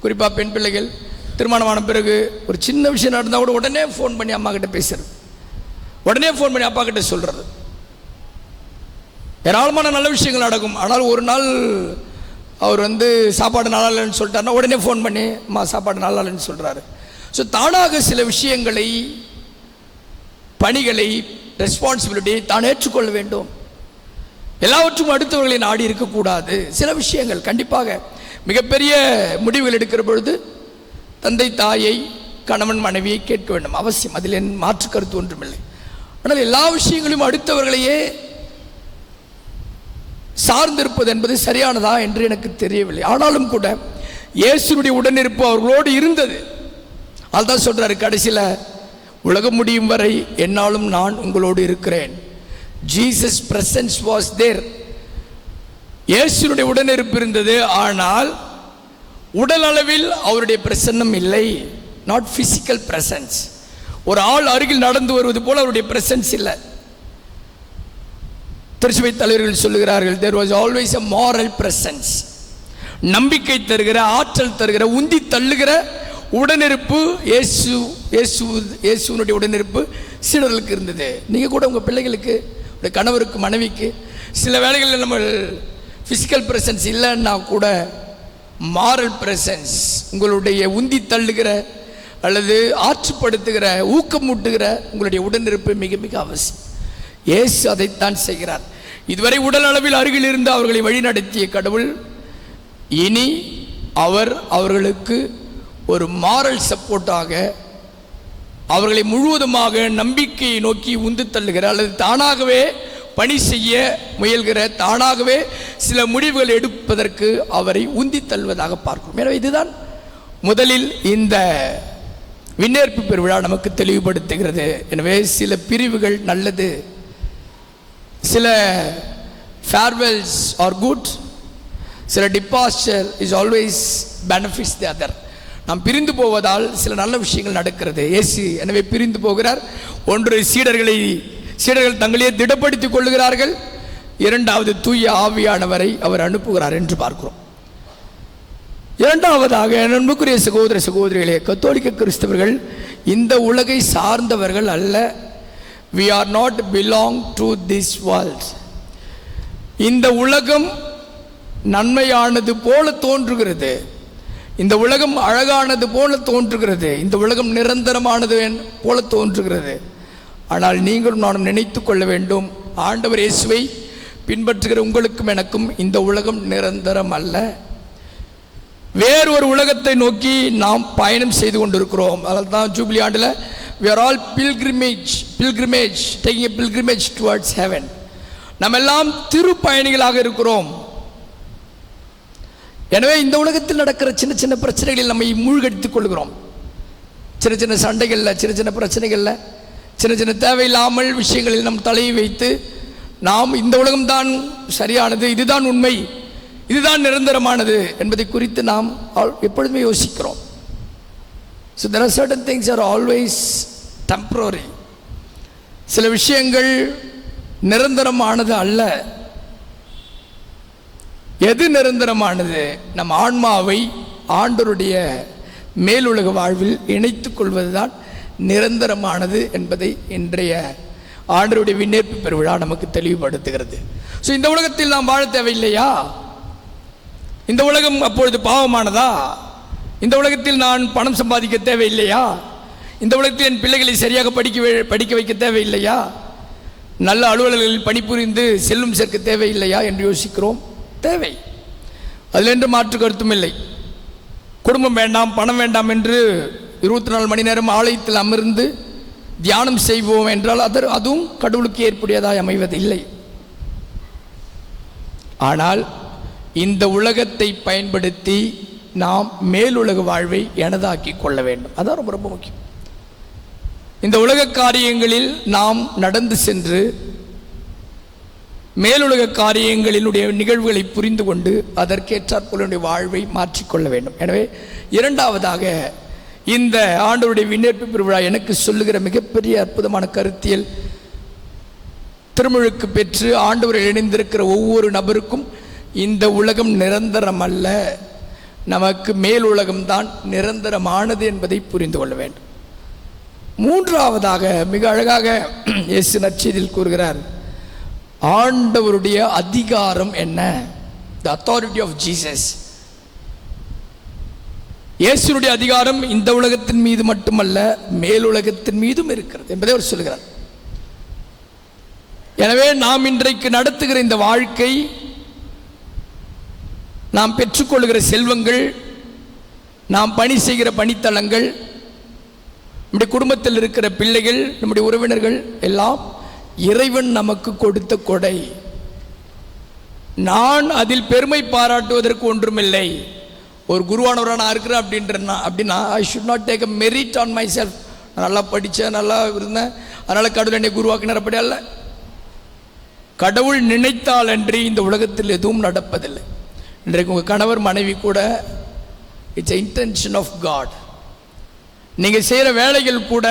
A: குறிப்பாக பெண் பிள்ளைகள் திருமணமான பிறகு ஒரு சின்ன விஷயம் நடந்தால் கூட உடனே ஃபோன் பண்ணி அம்மா கிட்ட பேசுறது, உடனே ஃபோன் பண்ணி அப்பா கிட்ட சொல்கிறது. ஏராளமான நல்ல விஷயங்கள் நடக்கும். ஆனால் ஒரு நாள் அவர் சாப்பாடு நல்லா இல்லைன்னு சொல்லிட்டாருன்னா உடனே ஃபோன் பண்ணி அம்மா சாப்பாடு நல்லா இல்லைன்னு சொல்கிறாரு. ஸோ தானாக சில விஷயங்களை, பணிகளை, ரெஸ்பான்சிபிலிட்டி தான் ஏற்றுக்கொள்ள வேண்டும். எல்லாவற்றும் அடுத்தவர்களை நாடி இருக்கக்கூடாது. சில விஷயங்கள் கண்டிப்பாக மிகப்பெரிய முடிவுகள் எடுக்கிற பொழுது தந்தை தாயை, கணவன் மனைவியை கேட்க வேண்டும், அவசியம். அதில் என் மாற்று கருத்து ஒன்றுமில்லை. ஆனால் எல்லா விஷயங்களும் அடுத்தவர்களையே சார்ந்திருப்பது என்பது சரியானதா என்று எனக்கு தெரியவில்லை. ஆனாலும் கூட இயேசுனுடைய உடனிருப்பு அவர்களோடு இருந்தது. அதுதான் சொல்றாரு கடைசியில், உலகம் முடியும் வரை என்னாலும் நான் உங்களோடு இருக்கிறேன். Jesus presence was there. இயேசுனுடைய உடனிருப்பு இருந்தது. ஆனால் உடல் அளவில் அவருடைய பிரசன்னம் இல்லை. Not physical presence. ஒரு ஆள் அருகில் நடந்து வருவது போல அவருடைய பிரசன்ஸ் இல்லை. திருச்சபை தலைவர்கள் சொல்லுகிறார்கள், there was always a moral presence. நம்பிக்கை தருகிற, ஆற்றல் தருகிற, உந்தி தள்ளுகிற உடனிருப்பு இயேசுனுடைய உடனிருப்பு சீடர்களுக்கு இருந்தது. நீங்கள் கூட உங்கள் பிள்ளைகளுக்கு, உங்கள் கணவருக்கு, மனைவிக்கு சில வேளைகளில் நம்ம ஃபிசிக்கல் பிரசன்ஸ் இல்லைன்னா கூட மாரல் பிரசன்ஸ், உங்களுடைய உந்தி தள்ளுகிற அல்லது ஆற்றுப்படுத்துகிற, ஊக்கமூட்டுகிற உங்களுடைய உடனிருப்பு மிக மிக அவசியம். இயேசு அதைத்தான் செய்கிறார். இதுவரை உடல் அளவில் அருகில் இருந்து அவர்களை வழிநடத்திய கடவுள் இனி அவர்களுக்கு ஒரு மாரல் சப்போர்ட்டாக, அவர்களை முழுவதுமாக நம்பிக்கையை நோக்கி உந்து தள்ளுகிற அல்லது தானாகவே பணி செய்ய முயல்கிற, தானாகவே சில முடிவுகள் எடுப்பதற்கு அவரை உந்தி தள்ளுவதாக பார்க்கிறோம். எனவே இதுதான் முதலில் இந்த விண்ணேற்பு பெருவிழா நமக்கு தெளிவுபடுத்துகிறது. எனவே சில பிரிவுகள் நல்லது, சில ஃபேர்வெல்ஸ் ஆர் குட், சில departure is always benefits the other. நாம் பிரிந்து போவதால் சில நல்ல விஷயங்கள் நடக்கிறது. இயேசு எனவே பிரிந்து போகிறார். ஒன்று, சீடர்கள் தங்களையே திடப்படுத்திக் கொள்ளுகிறார்கள். இரண்டாவது, தூய ஆவியானவரை அவர் அனுப்புகிறார் என்று பார்க்கிறோம். இரண்டாவதாக, அன்புக்குரிய சகோதர சகோதரிகளே, கத்தோலிக்க கிறிஸ்தவர்கள் இந்த உலகை சார்ந்தவர்கள் அல்ல. we are not belong to this world. இந்த உலகம் நன்மையானது போல தோன்றுகிறது, இந்த உலகம் அழகானது போல தோன்றுகிறது, இந்த உலகம் நிரந்தரமானது போல தோன்றுகிறது. ஆனால் நீங்களும் நானும் நினைத்து கொள்ள வேண்டும், ஆண்டவர் இயேசுவை பின்பற்றுகிற உங்களுக்கும் எனக்கும் இந்த உலகம் நிரந்தரம் அல்ல. வேறொரு உலகத்தை நோக்கி நாம் பயணம் செய்து கொண்டிருக்கிறோம். அதனால தான் ஜூபிலி ஆண்டில் we are all pilgrimage taking a pilgrimage towards heaven. நாம் எல்லாம் திருப்பயணிகளாக இருக்கிறோம். எனவே இந்த உலகத்தில் நடக்கிற சின்ன சின்ன பிரச்சனைகளில் நம்மை மூழ்கடித்துக் கொள்கிறோம். சின்ன சின்ன சண்டைகளில், சின்ன சின்ன பிரச்சனைகளில், சின்ன சின்ன தேவையில்லாமல் விஷயங்களில் நம் தலையை வைத்து நாம் இந்த உலகம்தான் சரியானது, இதுதான் உண்மை, இதுதான் நிரந்தரமானது என்பதை குறித்து நாம் எப்பொழுதுமே யோசிக்கிறோம். So there are certain things are always temporary. சில விஷயங்கள் நிரந்தரமானது அல்ல. எது நிரந்தரமானது? நம் ஆன்மாவை ஆண்டவருடைய மேலுலக வாழ்வில் இணைத்துக் கொள்வதுதான் நிரந்தரமானது என்பதை இன்றைய ஆண்டவருடைய விண்ணேற்பு பெருவிழா நமக்கு தெளிவுபடுத்துகிறது. ஸோ இந்த உலகத்தில் நாம் வாழ தேவையில்லையா? இந்த உலகம் அப்பொழுது பாவமானதா? இந்த உலகத்தில் நான் பணம் சம்பாதிக்க தேவையில்லையா? இந்த உலகத்தில் என் பிள்ளைகளை சரியாக படிக்க வைக்க தேவையில்லையா? நல்ல அலுவலர்களில் பணிபுரிந்து செல்லும் சேர்க்க தேவையில்லையா என்று யோசிக்கிறோம். தேவை, அதில் என்று மாற்று கருத்தும் இல்லை. குடும்பம் வேண்டாம், பணம் வேண்டாம் என்று 24 மணி நேரம் ஆலயத்தில் அமர்ந்து தியானம் செய்வோம் என்றால் அதுவும் கடவுளுக்கு ஏற்புடையதாய் அமைவதில்லை. ஆனால் இந்த உலகத்தை பயன்படுத்தி நாம் மேலுலக வாழ்வை எனதாக்கி கொள்ள வேண்டும். அதான் ரொம்ப ரொம்ப முக்கியம். இந்த உலக காரியங்களில் நாம் நடந்து சென்று மேலுலக காரியங்களினுடைய நிகழ்வுகளை புரிந்து கொண்டு அதற்கேற்றாற்போல் வாழ்வை மாற்றிக்கொள்ள வேண்டும். எனவே இரண்டாவதாக இந்த ஆண்டவருடைய விண்ணேற்பு பெருவிழா எனக்கு சொல்லுகிற மிகப்பெரிய அற்புதமான கருத்தியல், திருமுழுக்கு பெற்று ஆண்டவரில் இணைந்திருக்கிற ஒவ்வொரு நபருக்கும் இந்த உலகம் நிரந்தரம் அல்ல, நமக்கு மேல் உலகம்தான் நிரந்தரமானது என்பதை புரிந்து கொள்ள வேண்டும். மூன்றாவதாக மிக அழகாக இயேசு நற்செய்தியில் கூறுகிறார், ஆண்டவருடைய அதிகாரம் என்ன? The authority of Jesus. இயேசுனுடைய அதிகாரம் இந்த உலகத்தின் மீது மட்டுமல்ல, மேலுலகத்தின் மீதும் இருக்கிறது என்பதை அவர் சொல்கிறார். எனவே நாம் இன்றைக்கு நடத்துகிற இந்த வாழ்க்கை, நாம் பெற்றுக்கொள்கிற செல்வங்கள், நாம் பணி செய்கிற பணித்தளங்கள், நம்முடைய குடும்பத்தில் இருக்கிற பிள்ளைகள், நம்முடைய உறவினர்கள் எல்லாம் இறைவன் நமக்கு கொடுத்த கொடை. நான் அதில் பெருமை பாராட்டுவதற்கு ஒன்றுமில்லை. ஒரு குருவானவராக நான் இருக்கிறேன் அப்படின்னா I should not take a merit on my self. நான் நல்லா படித்தேன், நல்லா இருந்தேன், அதனால் கடவுள் என்னை குருவாக்கினார், அப்படி அல்ல. கடவுள் நினைத்தால் அன்றி இந்த உலகத்தில் எதுவும் நடப்பதில்லை. இன்றைக்கு உங்கள் கணவர் மனைவி கூட இட்ஸ் இன்டென்ஷன் ஆஃப் காட். நீங்கள் செய்கிற வேலைகள் கூட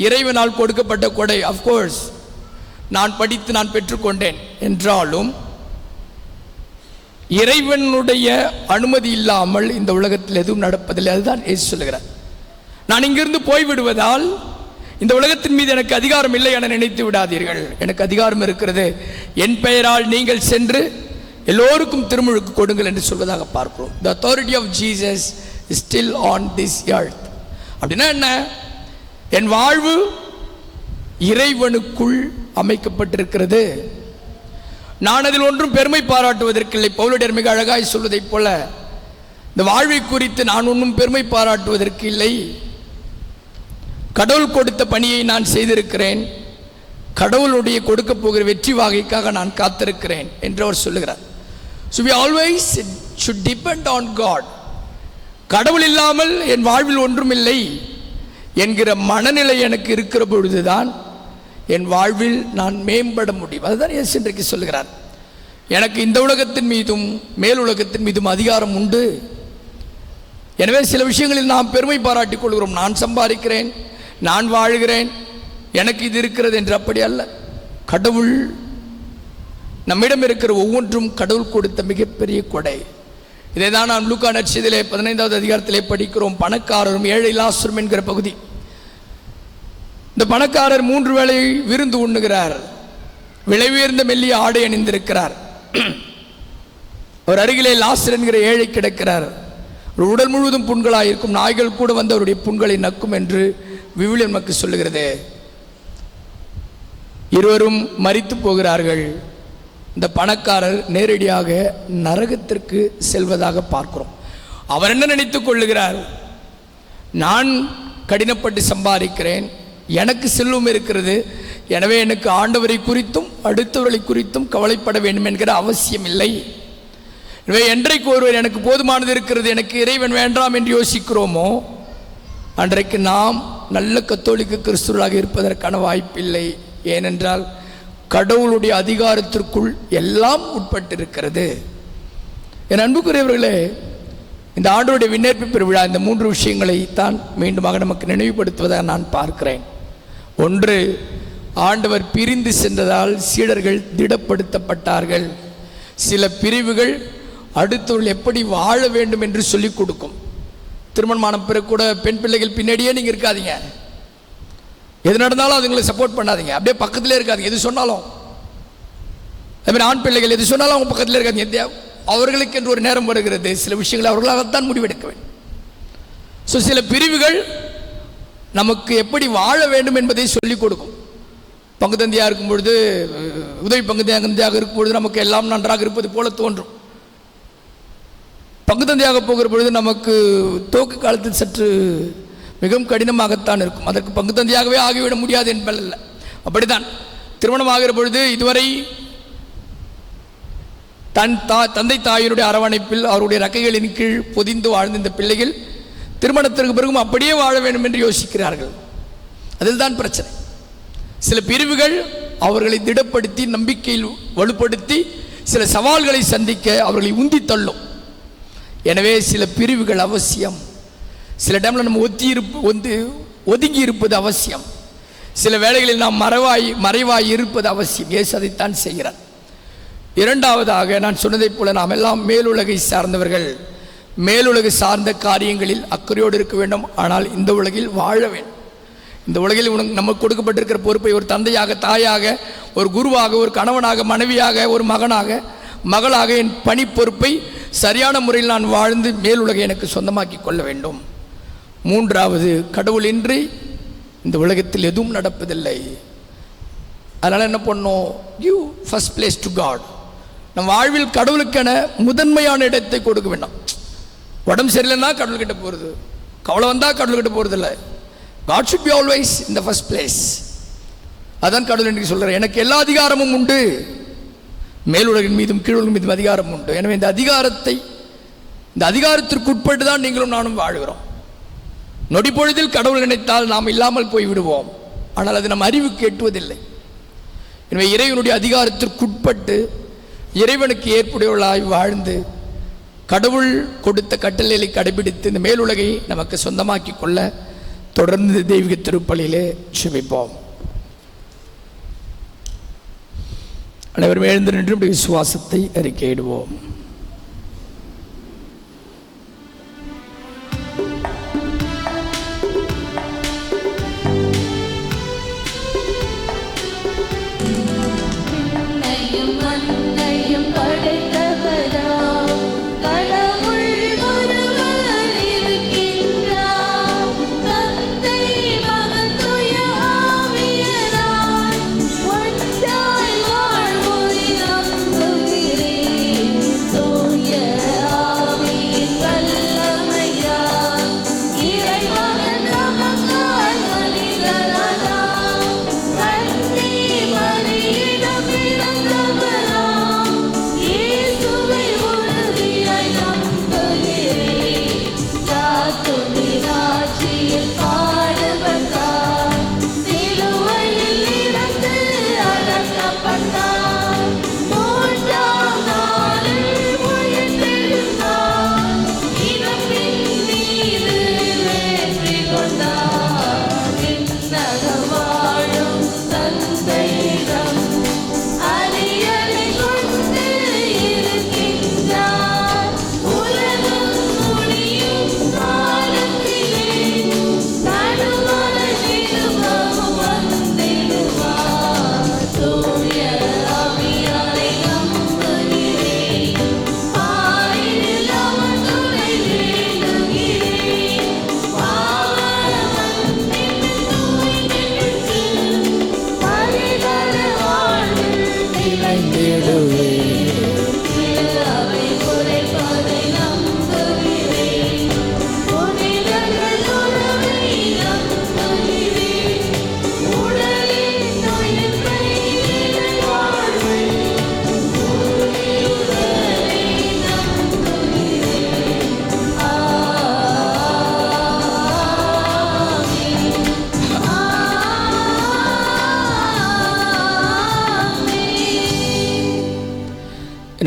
A: இறைவனால் கொடுக்கப்பட்ட கொடை. அஃப்கோர்ஸ் நான் படித்து நான் பெற்றுக்கொண்டேன் என்றாலும் இறைவனுடைய அனுமதி இல்லாமல் இந்த உலகத்தில் எதுவும் நடப்பதில்லை. அதுதான் இயேசு சொல்லுகிறார். நான் இங்கிருந்து போய்விடுவதால் இந்த உலகத்தின் மீது எனக்கு அதிகாரம் இல்லை என நினைத்து விடாதீர்கள். எனக்கு அதிகாரம் இருக்கிறது. என் பெயரால் நீங்கள் சென்று எல்லோருக்கும் திருமுழுக்கு கொடுங்கள் என்று சொல்வதாக பார்க்கிறோம். The authority of Jesus is still on this earth. அப்படின்னா என்ன? என் வாழ்வு இறைவனுக்குள் அமைக்கப்பட்டிருக்கிறது. நான் அதில் ஒன்றும் பெருமை பாராட்டுவதற்கில்லை. பவுலடியார் மிக அழகாய் சொல்வதைப் போல, இந்த வாழ்வை குறித்து நான் ஒன்றும் பெருமை பாராட்டுவதற்கு இல்லை. கடவுள் கொடுத்த பணியை நான் செய்திருக்கிறேன். கடவுளுடைய கொடுக்க போகிற வெற்றி வாகைக்காக நான் காத்திருக்கிறேன் என்று அவர் சொல்லுகிறார். So we always should depend on God. கடவுள் இல்லாமல் என் வாழ்வில் ஒன்றும் இல்லை என்கிற மனநிலை எனக்கு இருக்கிற பொழுதுதான் என் வாழ்வில் நான் மேம்பட முடியும். அதுதான் இயேசு இன்றைக்கு சொல்லுகிறார். எனக்கு இந்த உலகத்தின் மீதும் மேல் உலகத்தின் மீதும் அதிகாரம் உண்டு. எனவே சில விஷயங்களில் நாம் பெருமை பாராட்டிக் கொள்கிறோம். நான் சம்பாதிக்கிறேன், நான் வாழ்கிறேன், எனக்கு இது இருக்கிறது என்று. அப்படி அல்ல. கடவுள் நம்மிடம் இருக்கிற ஒவ்வொன்றும் கடவுள் கொடுத்த மிகப்பெரிய கொடை. இதை தான் நாம் லூக்கா நற்செய்தியிலே 15வது அதிகாரத்திலே படிக்கிறோம். பணக்காரரும் ஏழை லாசரும் என்கிற பகுதி. இந்த பணக்காரர் 3 வேளை விருந்து உண்ணுகிறார். விலை உயர்ந்த மெல்லிய ஆடை அணிந்திருக்கிறார். அவர் அருகிலே லாசர் என்கிற ஏழை கிடக்கிறார். ஒரு உடல் முழுவதும் புண்களாயிருக்கும், நாய்கள் கூட வந்து அவருடைய புண்களை நக்கும் என்று விவிலியம் நமக்கு சொல்லுகிறது. இருவரும் மரித்து போகிறார்கள். இந்த பணக்காரர் நேரடியாக நரகத்திற்கு செல்வதாக பார்க்கிறோம். அவர் என்ன நினைத்துக் கொள்ளுகிறார்? நான் கடினப்பட்டு சம்பாதிக்கிறேன், எனக்கு செல்வம் இருக்கிறது, எனவே எனக்கு ஆண்டவரை குறித்தும் அடுத்தவர்களை குறித்தும் கவலைப்பட வேண்டும் என்கிற அவசியம் இல்லை. எனவே என்றைக்கு ஒருவர் எனக்கு போதுமானது இருக்கிறது, எனக்கு இறைவன் வேண்டாம் என்று யோசிக்கிறோமோ, அன்றைக்கு நாம் நல்ல கத்தோலிக்க கிறிஸ்துவர்களாக இருப்பதற்கான வாய்ப்பில்லை. ஏனென்றால் கடவுளுடைய அதிகாரத்திற்குள் எல்லாம் உட்பட்டிருக்கிறது. என் அன்புக்குரியவர்களே, இந்த ஆண்டவருடைய விண்ணேற்பு பெருவிழா இந்த 3 விஷயங்களை தான் மீண்டுமாக நமக்கு நினைவுபடுத்துவதாக நான் பார்க்கிறேன். ஒன்று, ஆண்டவர் பிரிந்து சென்றதால் சீடர்கள் திடப்படுத்தப்பட்டார்கள். சில பிரிவுகள் அடுத்தவர்கள் எப்படி வாழ வேண்டும் என்று சொல்லிக் கொடுக்கும். திருமணமான பிறகு கூட பெண் பிள்ளைகள் பின்னாடியே நீங்கள் இருக்காதீங்க. எது நடந்தாலும் அதுங்களை சப்போர்ட் பண்ணாதீங்க, அப்படியே பக்கத்திலே இருக்காதீங்க. எது சொன்னாலும் அதுமாதிரி ஆண் பிள்ளைகள் எது சொன்னாலும் அவங்க பக்கத்தில் இருக்காதீங்க. அவர்களுக்கு என்று ஒரு நேரம் வருகிறது, சில விஷயங்களை அவர்களாகத்தான் முடிவெடுக்க வேண்டும். ஸோ சில பிரிவுகள் நமக்கு எப்படி வாழ வேண்டும் என்பதை சொல்லிக் கொடுக்கும். பங்குதந்தையாக இருக்கும் பொழுது, உதவி பங்குதந்தையாக இருக்கும் பொழுது நமக்கு எல்லாம் நன்றாக இருப்பது போல தோன்றும். பங்குதந்தையாக போகிற பொழுது நமக்கு துவக்க காலத்தில் சற்று மிகவும் கடினமாகத்தான் இருக்கும். அதற்கு பங்குதந்தையாகவே ஆகிவிட முடியாது என்பதல்ல. அப்படித்தான் திருமணமாகிற பொழுது இதுவரை தந்தை தாயினுடைய அரவணைப்பில் அவருடைய ரக்கைகளின் கீழ் பொதிந்து வாழ்ந்த இந்த பிள்ளைகள் திருமணத்திற்கு பிறகும் அப்படியே வாழ வேண்டும் என்று யோசிக்கிறார்கள். அதில் தான் பிரச்சனை. சில பிரிவுகள் அவர்களை திடப்படுத்தி நம்பிக்கையில் வலுப்படுத்தி சில சவால்களை சந்திக்க அவர்களை உந்தி தள்ளும். எனவே சில பிரிவுகள் அவசியம். சில டைமில் நம்ம ஒதுங்கி இருப்பது அவசியம். சில வேளைகளில் நாம் மறைவாய் இருப்பது அவசியம். இயேசு அதைத்தான் செய்கிறார். இரண்டாவதாக நான் சொன்னதைப் போல நாம் எல்லாம் மேலுலகை சார்ந்தவர்கள். மேலுலகு சார்ந்த காரியங்களில் அக்கறையோடு இருக்க வேண்டும். ஆனால் இந்த உலகில் வாழ வேண்டும். இந்த உலகில் நமக்கு கொடுக்கப்பட்டிருக்கிற பொறுப்பை ஒரு தந்தையாக, தாயாக, ஒரு குருவாக, ஒரு கணவனாக, மனைவியாக, ஒரு மகனாக, மகளாக என் பணி பொறுப்பை சரியான முறையில் நான் வாழ்ந்து மேலுலகை எனக்கு சொந்தமாக்கி கொள்ள வேண்டும். மூன்றாவது, கடவுளின்றி இந்த உலகத்தில் எதுவும் நடப்பதில்லை. அதனால் என்ன பண்ணோம்? Give first place to God. நம் வாழ்வில் கடவுளுக்கென முதன்மையான இடத்தை கொடுக்க வேண்டாம். உடம்பு சரியில்லைன்னா கடவுள்கிட்ட போகிறது, கவலை வந்தால் கடவுள்கிட்ட போகிறதில்லை. God should be always in the first place. அதான் கடவுள் என்று சொல்கிறார். எனக்கு எல்லா அதிகாரமும் உண்டு, மேலுலகின் மீதும் கீழுலகின் மீதும் அதிகாரம் உண்டு. எனவே இந்த அதிகாரத்திற்கு உட்பட்டு தான் நீங்களும் நானும் வாழ்கிறோம். நொடி பொழுதில் கடவுள் நினைத்தால் நாம் இல்லாமல் போய் விடுவோம். ஆனால் அது நம் அறிவுக்கு எட்டுவதில்லை. எனவே இறைவனுடைய அதிகாரத்திற்குட்பட்டு இறைவனுக்கு ஏற்புடையவர்களாய் வாழ்ந்து கடவுள் கொடுத்த கட்டளைகளை கடைபிடித்து இந்த மேலுலகை நமக்கு சொந்தமாக்கி கொள்ள தொடர்ந்து தெய்வீக திருப்பலியிலே சுமிப்போம். அனைவரும் எழுந்து நின்று விசுவாசத்தை அறிக்கையிடுவோம்.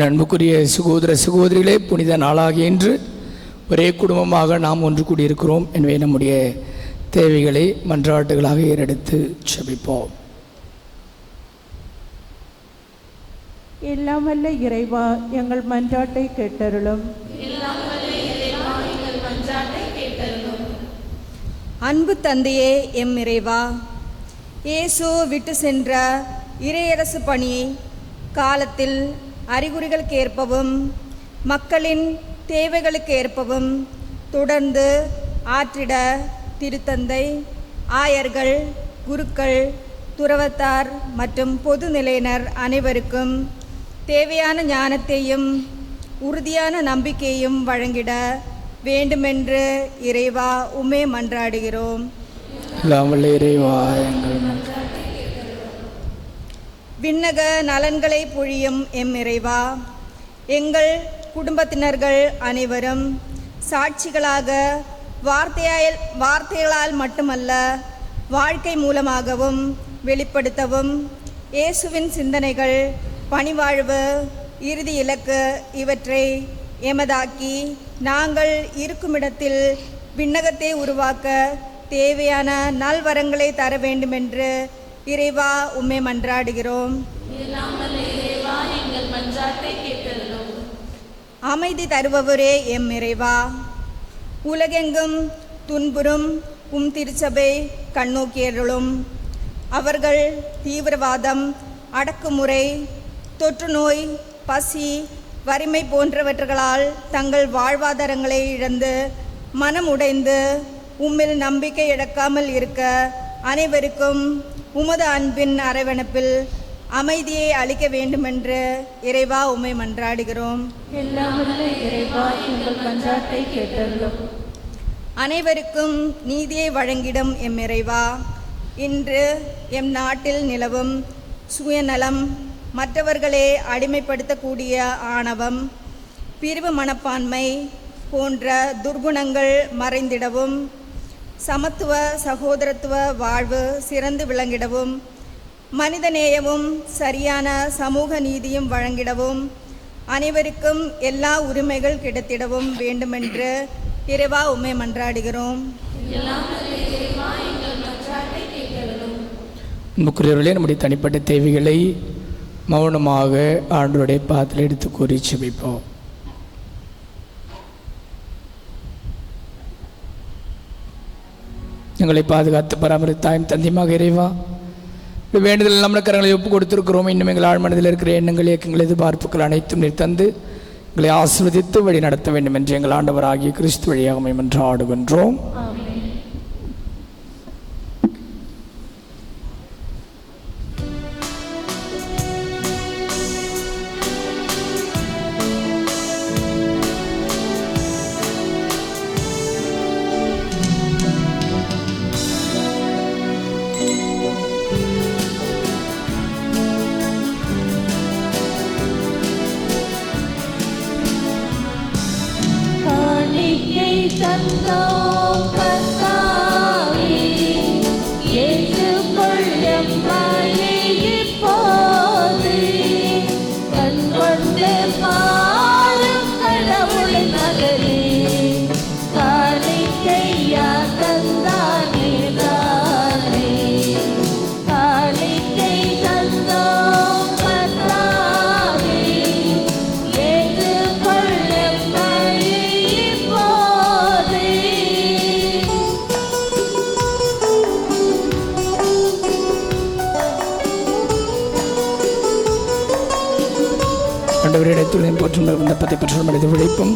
A: அன்புக்குரிய சகோதர சகோதரிகளே, புனித நாளாகிய இன்று ஒரே குடும்பமாக நாம் ஒன்று கூடியிருக்கிறோம். எனவே நம்முடைய தேவைகளை மன்றாட்டுகளாக ஏறெடுத்து செபிப்போம்.
B: எல்லாம் வல்ல இறைவா, எங்கள் மன்றாட்டை கேட்டருளும்.
E: அன்பு தந்தையே, எம் இறைவா, இயேசு விட்டு சென்ற இறையரசு பணி காலத்தில் அறிகுறிகளுக்கு ஏற்பவும் மக்களின் தேவைகளுக்கு ஏற்பவும் தொடர்ந்து ஆற்றிட திருத்தந்தை, ஆயர்கள், குருக்கள், துறவத்தார் மற்றும் பொது நிலையினர் அனைவருக்கும் தேவையான ஞானத்தையும் உறுதியான நம்பிக்கையும் வழங்கிட வேண்டுமென்று இறைவா உம்மை மன்றாடுகிறோம். விண்ணக நலன்களை பொழியும் எம் இறைவா, எங்கள் குடும்பத்தினர்கள் அனைவரும் சாட்சிகளாக வார்த்தைகளால் மட்டுமல்ல வாழ்க்கை மூலமாகவும் வெளிப்படுத்தவும் இயேசுவின் சிந்தனைகள், பணிவாழ்வு, இறுதி இலக்கு இவற்றை எமதாக்கி நாங்கள் இருக்குமிடத்தில் விண்ணகத்தை உருவாக்க தேவையான நல்வரங்களை தர வேண்டுமென்று இறைவா உம்மை மன்றாடுகிறோம். அமைதி தருபவரே எம் இறைவா. உலகெங்கும் துன்புறும் திருச்சபை கண்ணோக்கியருளும். அவர்கள் தீவிரவாதம், அடக்குமுறை, தொற்று நோய், பசி, வறுமை போன்றவர்களால் தங்கள் வாழ்வாதாரங்களை இழந்து மனம் உடைந்து உம்மில் நம்பிக்கை இழக்காமல் இருக்க அனைவருக்கும் உமது அன்பின் அரவணைப்பில் அமைதியை அளிக்க வேண்டுமென்று இறைவா உம்மை மன்றாடுகிறோம்.
B: எல்லாம் வல்ல இறைவா, எங்கள் மன்றாட்டை கேட்டருளும்.
E: அனைவருக்கும் நீதியை வழங்கிடும் எம் இறைவா, இன்று எம் நாட்டில் நிலவும் சுயநலம், மற்றவர்களே அடிமைப்படுத்தக்கூடிய ஆணவம், பிரிவு மனப்பான்மை போன்ற துர்குணங்கள் மறைந்திடவும், சமத்துவ சகோதரத்துவ வாழ்வு சிறந்து விளங்கிடவும், மனிதநேயமும் சரியான சமூக நீதியும் வழங்கிடவும், அனைவருக்கும் எல்லா உரிமைகள் கிடைத்திடவும் வேண்டுமென்று இறைவா உம்மை மன்றாடுகிறோம்.
A: அன்புக்குரியவர்களே, நம்முடைய தனிப்பட்ட தேவைகளை மௌனமாக ஆண்டவருடைய பாதத்தில் எடுத்து கூறி செபிப்போம். எங்களை பாதுகாத்து பராமரித்தாயும் தந்தியமாக இறைவா, வேண்டுதல் நம்மள கரங்களை ஒப்பு கொடுத்திருக்கிறோம். இன்னும் எங்கள் ஆழ்மனதில் இருக்கிற எண்ணங்கள், இயக்கங்கள், எதிர்பார்ப்புகள் அனைத்தும் நீர் தந்து எங்களை ஆசீர்வதித்து வழி நடத்த வேண்டும் என்று எங்கள் ஆண்டவராகிய கிறிஸ்து வழியாக மன்றாடுகின்றோம். ஆண்டவரிடத்துடன் போற்றும் விண்ணப்பத்தை பெற்ற மனித விழிப்பும்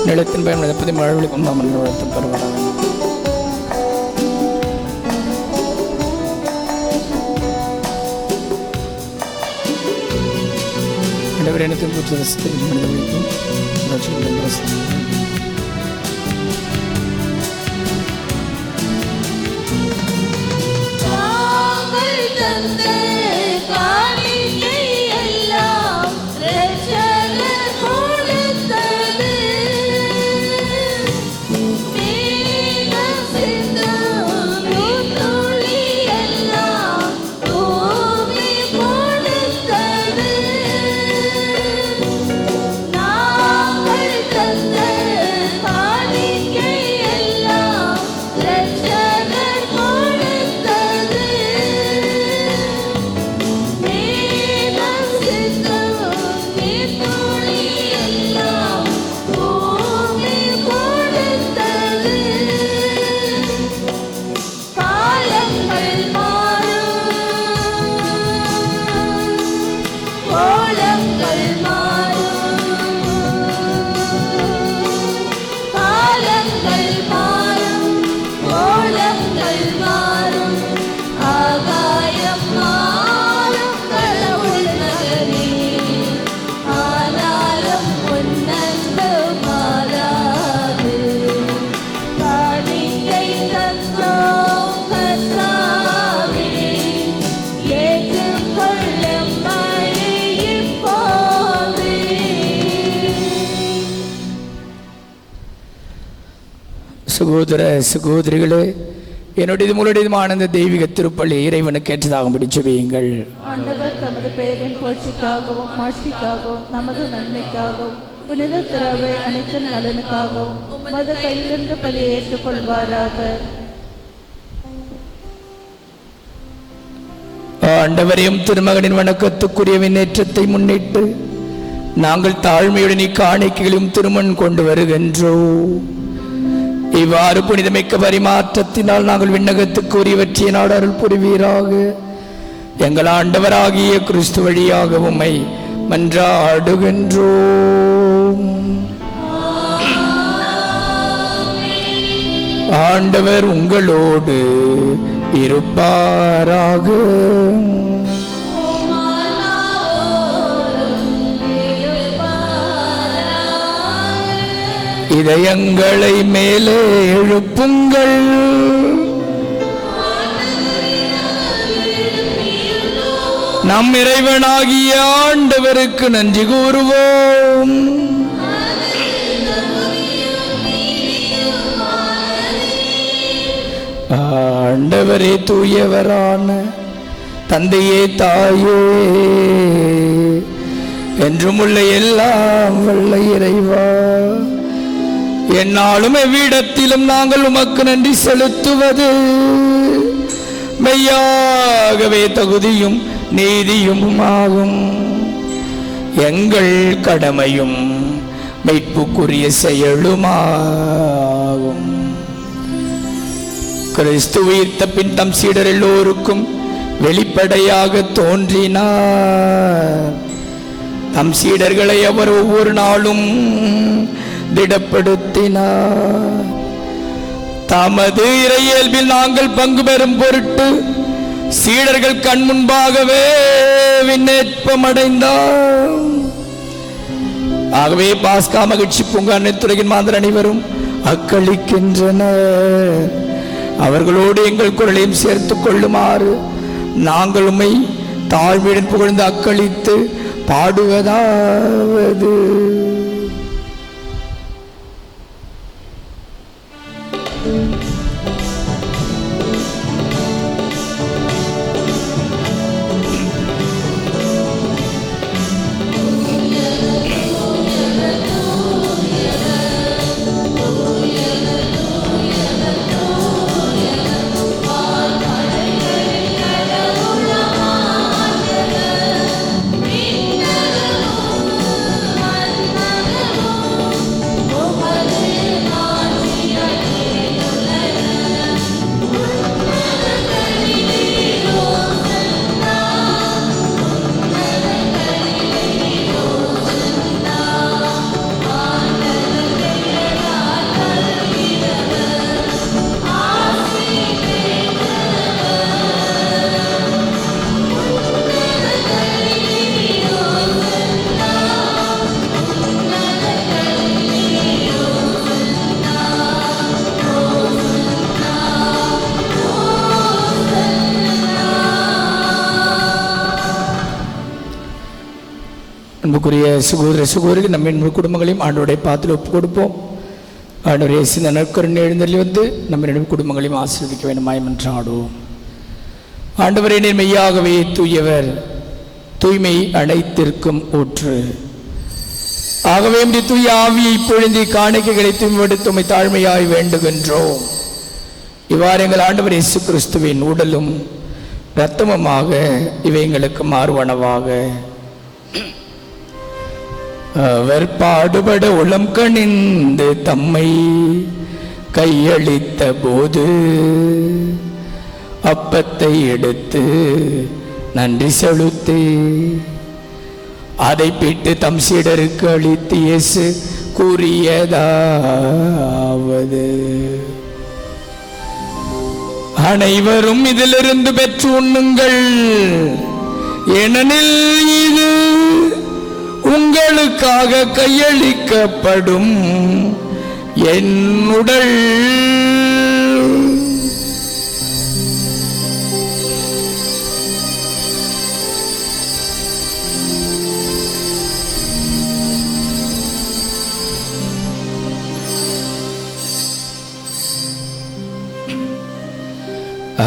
A: நிலத்தின் பயன் விளப்பதை மழை நாம் நிலத்தில் பெறுவார்கள். ஆண்டவரிடத்தில் போற்ற ரசத்தை மனித விழிப்பும் சகோதர சகோதரிகளே, என்னுடையது உங்களுடையதுமான அந்த தெய்வீக திருப்பலி இறைவனுக்கு ஏற்றதாகும்படி ஜெபியுங்கள்.
B: ஆண்டவர் தமது பெயரின் புகழ்ச்சிக்காகவும் மாட்சிக்காகவும் நமது நன்மைக்காகவும் புனித திராவை அனைத்து நலனுக்காகவும் உமது கையிலிருந்து பலியை ஏற்றுக்கொள்வாராக.
A: ஆண்டவரையும் திருமகனின் வணக்கத்துக்குரிய விண்ணேற்றத்தை முன்னிட்டு நாங்கள் தாழ்மையுடன் இக்காணிக்கைகளையும் திருமண் கொண்டு வருகின்றோம். இவ்வாறு புனிதமிக்க பரிமாற்றத்தினால் நாங்கள் விண்ணகத்துக்கு உரியவற்றிய நாடு அருள் புரிவீராக. எங்கள் ஆண்டவராகிய கிறிஸ்து வழியாக உம்மை மன்றாடுகின்றோம். ஆண்டவர் உங்களோடு இருப்பாராக. இதயங்களை மேலே எழுப்புங்கள். நம் இறைவனாகிய ஆண்டவருக்கு நன்றி கூறுவோம். ஆண்டவரே, தூயவரான தந்தையே, தாயே, என்றும் உள்ள எல்லாம் வல்ல இறைவா, என்னாலும் எவ்விடத்திலும் நாங்கள் உமக்கு நன்றி செலுத்துவது மெய்யாகவே தகுதியும் நீதியும் ஆகும். எங்கள் கடமையும் மீட்புக்குரிய செயலுமாகும். கிறிஸ்து உயிர்த்த பின் தம் சீடர் எல்லோருக்கும் வெளிப்படையாக தோன்றினார். தம் சீடர்களை அவர் ஒவ்வொரு நாளும் திடப்படுத்தினார். தமது இறையியல்பில் நாங்கள் பங்கு பெறும் பொருட்டு சீடர்கள் கண் முன்பாகவே விண்ணேற்பம் அடைந்தார். ஆகவே பாஸ்கா மகிழ்ச்சி பூங்கா துறையின் மாந்தர் அனைவரும் அக்களிக்கின்றனர். அவர்களோடு எங்கள் குரலையும் சேர்த்துக் கொள்ளுமாறு நாங்கள் உம்மை தாழ்மையுடன் புகழ்ந்து அக்களித்து பாடுவதாவது: அன்புக்குரிய சகோதர சகோதரிகள், நம்ம குடும்பங்களையும் ஆண்டோடைய பாத்தில் ஒப்பு கொடுப்போம். ஆண்டவர் இயேசு இந்த நற்கருணை எழுந்தருளி வந்து நம்ம குடும்பங்களையும் ஆசீர்வதிக்க வேண்டுமாய் மன்றாடுவோம். ஆண்டவரே, நீர் மெய்யாகவே தூயவர், தூய்மை அனைத்திற்கும் ஊற்று. ஆகவே தூய ஆவியை பொழுந்தி காணிக்கைகளை தூய்மைப்படுத்த உம்மை தாழ்மையாய் வேண்டுகின்றோம். இவ்வாறு எங்கள் ஆண்டவர் இயேசு கிறிஸ்துவின் உடலும் இரத்தமுமாக இவை எங்களுக்கு மாறுவனவாக. அவர் பாடுபட உளம் கனிந்து தம்மை கையளித்த போது அப்பத்தை எடுத்து நன்றி செலுத்தி அதை பிட்டு தம் சீடருக்கு அளித்து இயேசு கூறியதாவது: அனைவரும் இதிலிருந்து பெற்று உண்ணுங்கள், ஏனெனில் இது உங்களுக்காக கையளிக்கப்படும் என் உடல்.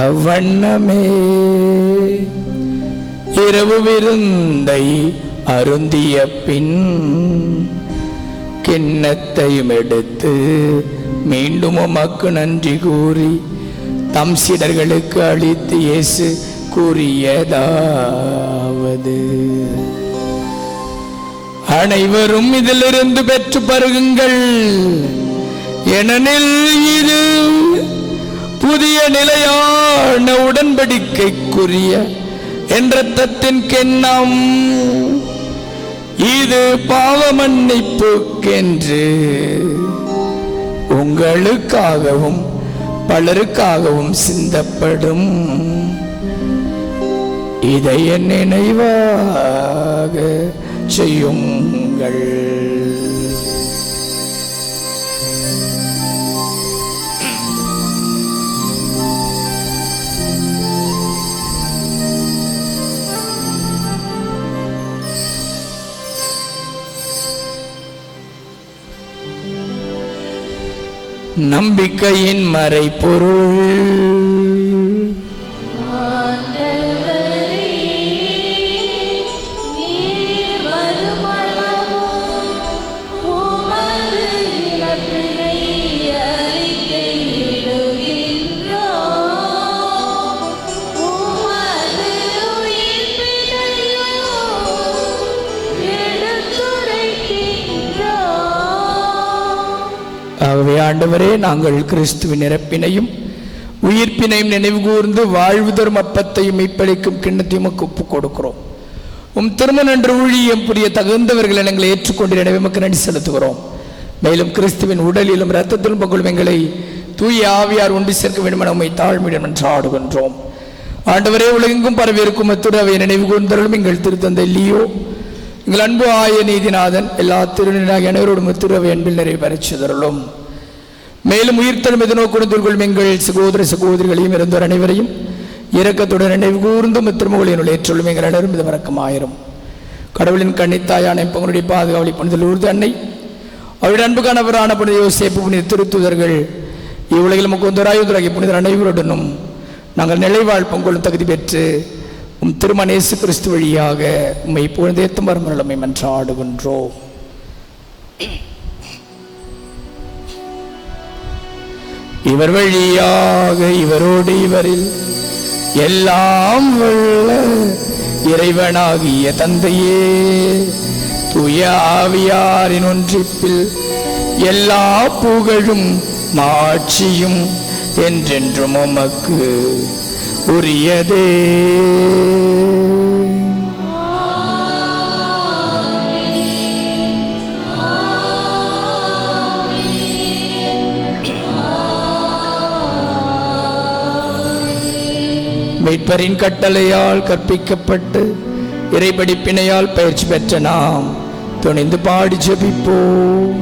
A: அவ்வண்ணமே இரவு விருந்தை அருந்திய பின் கிண்ணத்தையும் எடுத்து மீண்டும் உமக்கு நன்றி கூறி தம் சீடர்களுக்கு அளித்து இயேசு கூறியதாவது: அனைவரும் இதிலிருந்து பெற்று பருகுங்கள், ஏனெனில் இது புதிய நிலையான உடன்படிக்கைக்குரிய என் இரத்தத்தின் கிண்ணம். இது பாவ மன்னிப்புக்கென்று உங்களுக்காகவும் பலருக்காகவும் சிந்தப்படும். இதை என் நினைவாக செய்யுங்கள். நம்பிக்கையின் மறைபொருள். ஆகவே ஆண்டவரே, நாங்கள் கிறிஸ்துவின் இறப்பினையும் உயிர்ப்பினையும் நினைவு கூர்ந்து வாழ்வு தரும் அப்பத்தையும் மீட்பளிக்கும் கிண்ணத்தையும் ஒப்புக் கொடுக்கிறோம். திருமணன்று ஊழியம் புரிய தகுந்தவர்கள் எங்களை ஏற்றுக்கொண்டு எனவே நமக்கு நன்றி செலுத்துகிறோம். மேலும் கிறிஸ்துவின் உடலிலும் இரத்தத்திலும் பங்குள்ளும் எங்களை தூய ஆவியார் ஒன்று சேர்க்க வேண்டும் என நம்மை தாழ்மையுடன் மன்றாடுகின்றோம். ஆண்டவரே, உலகெங்கும் பரவியிருக்கும் திருவை நினைவு கூர்ந்தவர்களும் எங்கள் திருத்தந்தை லியோ, எங்கள் அன்பு ஆய நீதிநாதன், எல்லா திருநீராக அனைவரோடும் திருவை அன்பில் நிறைவேறச்சுதரலும். மேலும் உயிர்த்தலும் எதிர்நோக்குடன் எங்கள் சகோதர சகோதரிகளையும் இருந்தோர் அனைவரையும் இரக்கத்துடன் நினைவு கூர்ந்தும் திருமகளின் ஏற்றுள்ளும் எங்கள் அனைவரும் இது மறக்கமாயிரும். கடவுளின் கன்னித்தாயான பங்களுடைய பாதுகாவலி புனித லூர்து அன்னை, அவருடைய அன்பு கணவரான புனித யோசேப்பு, புனித திருத்துதர்கள், இவ்வுலகில் நமக்கு ஒந்தராயுதராகிய புனிதர் அனைவருடனும் நாங்கள் நிலைவாழ் பங்கொள்ளும் தகுதி பெற்று திருமண இயேசு கிறிஸ்து வழியாக உம்மை புகழ்ந்தேத்தும் வரமருளமை மன்றாடுகின்றோம். இவர் வழியாக இவரோடு இவரில் எல்லாம் வல்ல இறைவனாகிய தந்தையே, தூய ஆவியாரின் ஒன்றிப்பில் எல்லா புகழும் மாட்சியும் என்றென்றும் உமக்கு உரியதே. மீட்பரின் கட்டளையால் கற்பிக்கப்பட்டு இறைபடிப்பினையால் பயிற்சி பெற்ற நாம் துணிந்து பாடி ஜெபிப்போம்.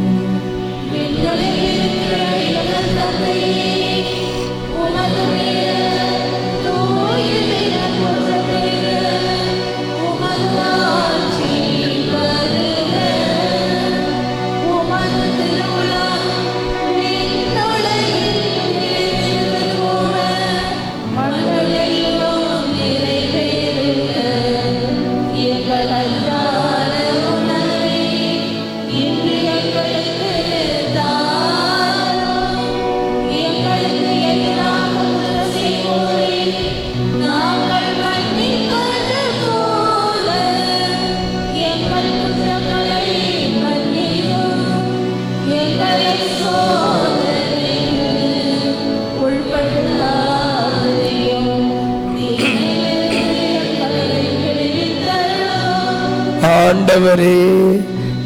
A: ஆண்டவரே,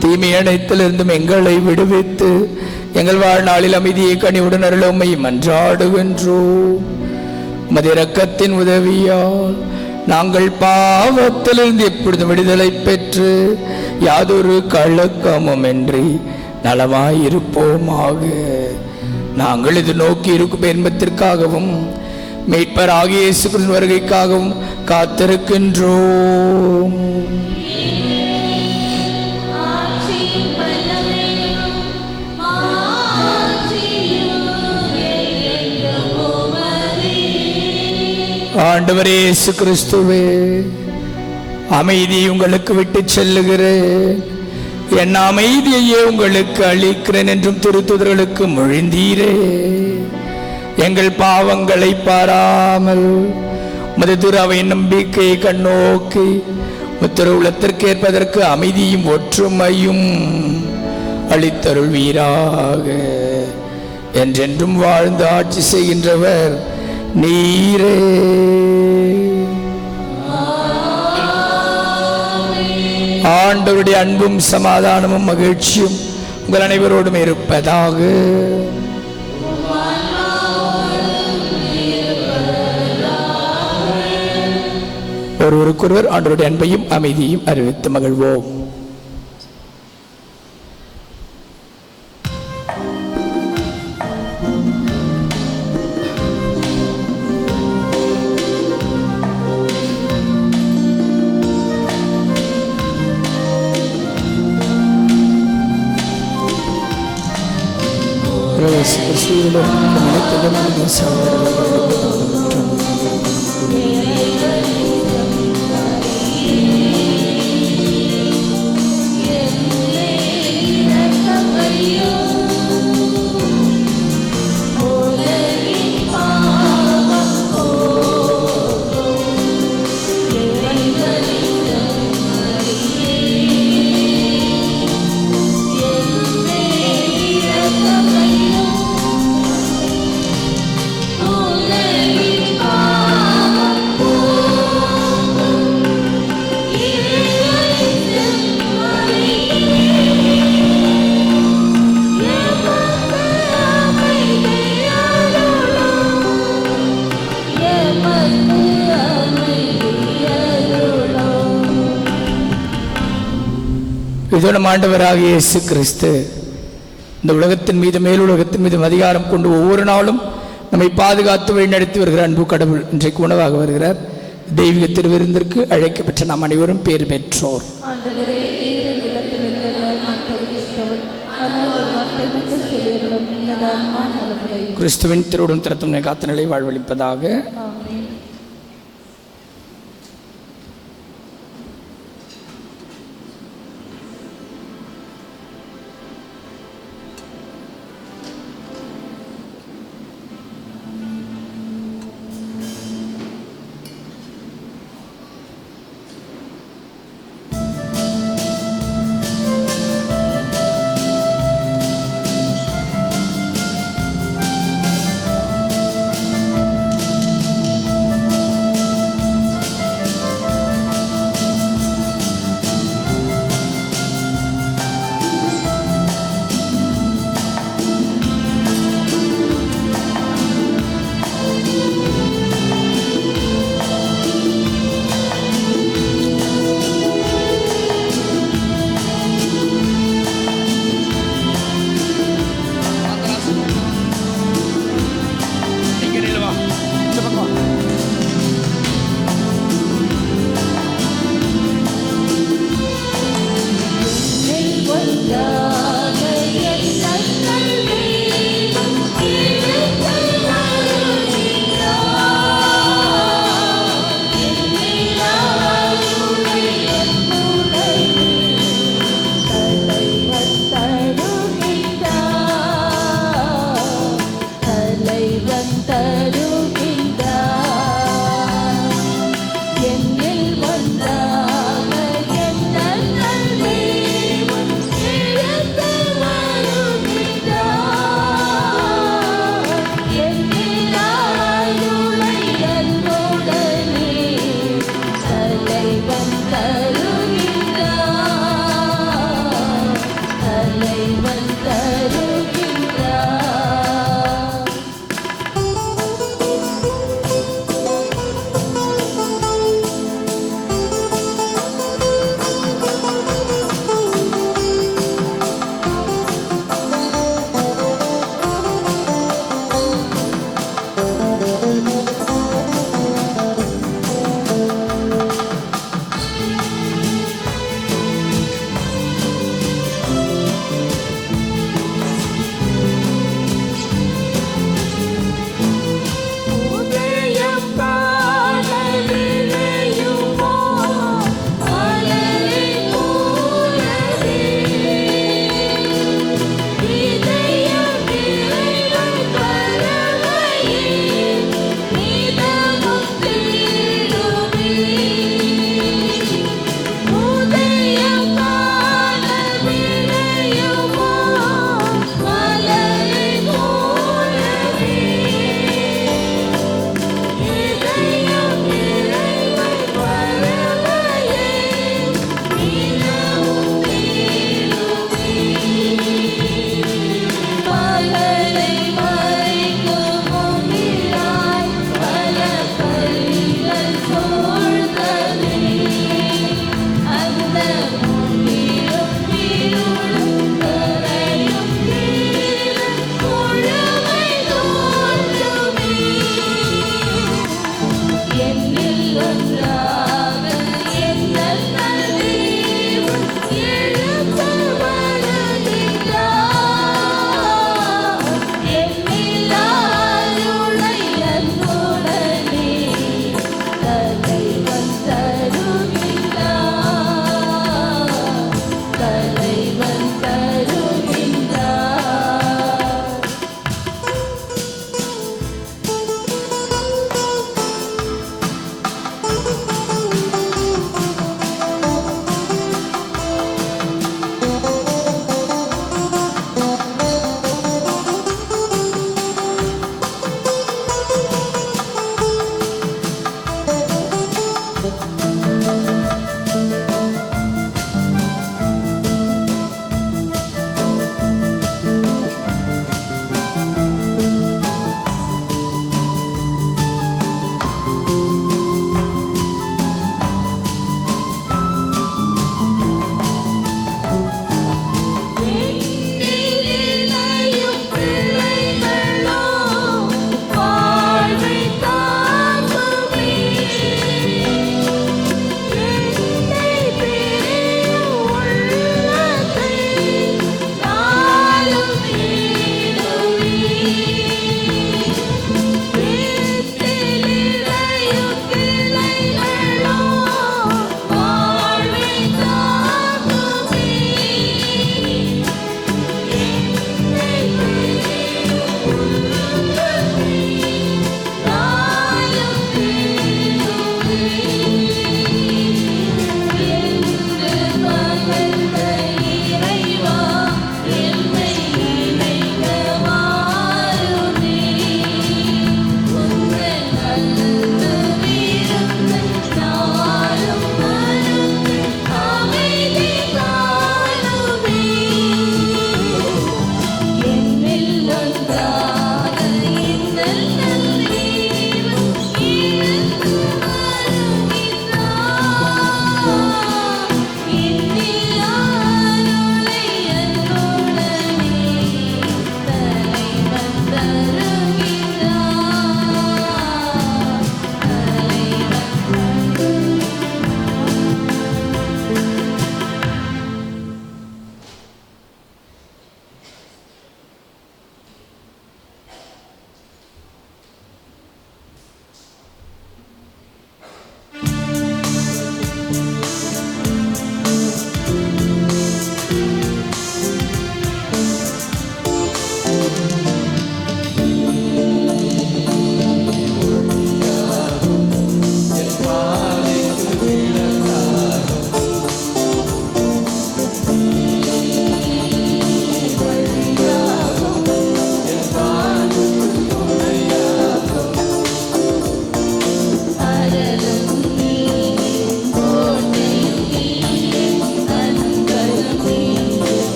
A: தீமை அனைத்திலிருந்தும் எங்களை விடுவித்து எங்கள் வாழ்நாளில் அமைதியை கனிவுடன் அருள உம்மை மன்றாடுகின்றோம். உமது இரக்கத்தின் உதவியால் நாங்கள் பாவத்திலிருந்து எப்பொழுதும் விடுதலை பெற்று யாதொரு கலக்கமுமின்றி நலமாயிருப்போமாக. நாங்கள் இது நோக்கி இருக்கும் இன்பத்திற்காகவும் மீட்பராகிய இயேசு கிறிஸ்துவின் வருகைக்காகவும் காத்திருக்கின்றோம். ஆண்டவரே இயேசு கிறிஸ்துவே, அமைதியை உங்களுக்கு விட்டு செல்லுகிறேன், என் அமைதியையே உங்களுக்கு அளிக்கிறேன் என்றும் திருத்துதர்களுக்கு மொழிந்தீரே. எங்கள் பாவங்களை பாராமல் உமது திரு அவை நம்பிக்கையை கண்ணோக்கி உத்தரவுலத்திற்கேற்பதற்கு அமைதியும் ஒற்றுமையும் அளித்தருள்வீராக. என்றென்றும் வாழ்ந்து ஆட்சி செய்கின்றவர் நீரே. ஆண்டவருடைய அன்பும் சமாதானமும் மகிழ்ச்சியும் உங்கள் அனைவரோடும் இருப்பதாக. ஒருவருக்கொருவர் ஆண்டவருடைய அன்பையும் அமைதியையும் அறிவித்து மகிழ்வோம். இதோ நம் ஆண்டவராகிய இயேசு கிறிஸ்து இந்த உலகத்தின் மீது மேலுலகத்தின் மீது அதிகாரம் கொண்டு ஒவ்வொரு நாளும் நம்மை பாதுகாத்து வழிநடத்தி வருகிற அன்பு கடவுள் இன்றைக்கு உணவாக வருகிறார். தெய்வீக திருவிருந்திற்கு அழைக்கப்பட்ட நாம் அனைவரும் பேர் பெற்றோர். கிறிஸ்துவின் திருவுடன் திறத்தும் காத்த நிலை வாழ்வளிப்பதாக.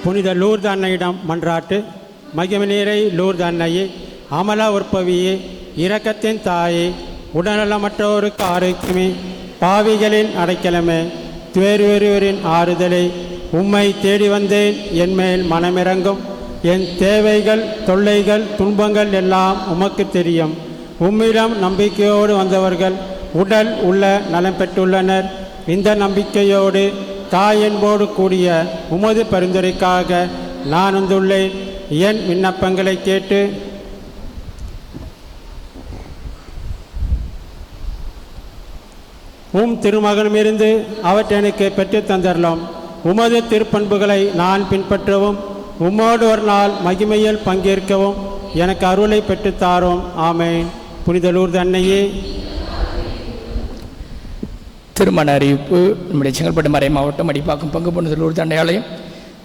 F: புனித லூர்து அன்னையிடம் மன்றாட்டு. மகிமநீரை லூர்து அன்னையே, அமல உற்பவியே, இரக்கத்தின் தாயே, உடல்நலமற்றோருக்கு ஆரோக்கியமே, பாவிகளின் அடைக்கலமே, துயருவரின் ஆறுதலை, உம்மை தேடி வந்தேன், என்மேல் மனமிறங்கும். என் தேவைகள், தொல்லைகள், துன்பங்கள் எல்லாம் உமக்கு தெரியும். உம்மிடம் நம்பிக்கையோடு வந்தவர்கள் உடல் உள்ள நலம் பெற்றுள்ளனர். இந்த நம்பிக்கையோடு தாயன்போடு கூடிய உமது பரிந்துரைக்காக நான் வந்துள்ளேன். என் விண்ணப்பங்களை கேட்டு திருமகனிலிருந்து அவற்றை எனக்கு பெற்றுத் தந்தரலாம். உமது திருப்பண்புகளை நான் பின்பற்றவும், உம்மோடு ஒரு நாள் மகிமையில் பங்கேற்கவும் எனக்கு அருளை பெற்றுத்தாரோம். ஆமேன். புனித லூர்து அன்னையே.
A: திருமண அறிவிப்பு. நம்முடைய செங்கல்பட்டு மறை மாவட்டம் அடிப்பாக்கம் பங்கு புனித லூர்து அன்னை ஆலயம்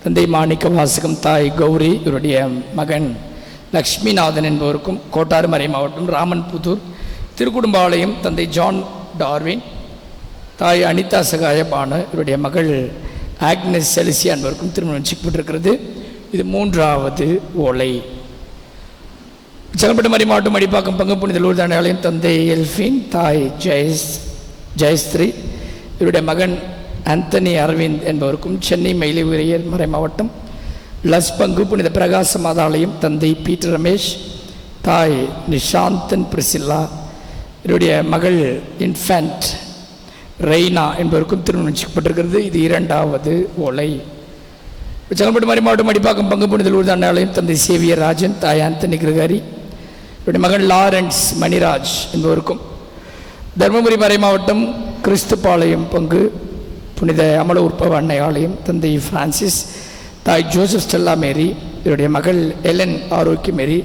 A: தந்தை மாணிக்க வாசகம், தாய் கௌரி, இவருடைய மகன் லக்ஷ்மிநாதன் என்பவருக்கும், கோட்டாறு மறை மாவட்டம் ராமன்புதூர் திருக்குடும்ப ஆலயம் தந்தை ஜான் டார்வின், தாய் அனிதா சகாய பானு, இவருடைய மகள் ஆக்னஸ் செலிசியா என்பவருக்கும் திருமணம் நிச்சயிக்கப்பட்டிருக்கிறது. இது 3வது ஓலை. செங்கல்பட்டு மறை மாவட்டம் அடிப்பாக்கம் பங்கு புனித லூர்து அன்னை ஆலயம் தந்தை எல்ஃபின், தாய் ஜெயஸ்ரீ, இவருடைய மகன் ஆந்தனி அரவிந்த் என்பவருக்கும், சென்னை மயிலை உயர் மறை மாவட்டம் லஸ் பங்கு புனித பிரகாச மாதாலயம் தந்தை பீட்டர் ரமேஷ், தாய் நிஷாந்தன் பிரிசில்லா, இவருடைய மகள் இன்ஃபேண்ட் ரெய்னா என்பவருக்கும் திருமணம் நிச்சயிக்கப்பட்டிருக்கிறது. இது 2வது ஓலை. செங்கல்பட்டு மறை மாவட்டம் அடிப்பாக்கம் பங்கு புனித லூர்து அன்னை ஆலயம் தந்தை சேவியர் ராஜன், தாய் ஆந்தனி கிரகாரி, இவருடைய மகன் லாரன்ஸ் மணிராஜ் என்பவருக்கும், தருமபுரி மறை மாவட்டம் கிறிஸ்துபாளையம் பங்கு புனித அமல உற்பவ அன்னை ஆலயம் தந்தை பிரான்சிஸ், தாய் ஜோசப் ஸ்டெல்லா மேரி, இவருடைய மகள் எலன் ஆரோக்கிய மேரி,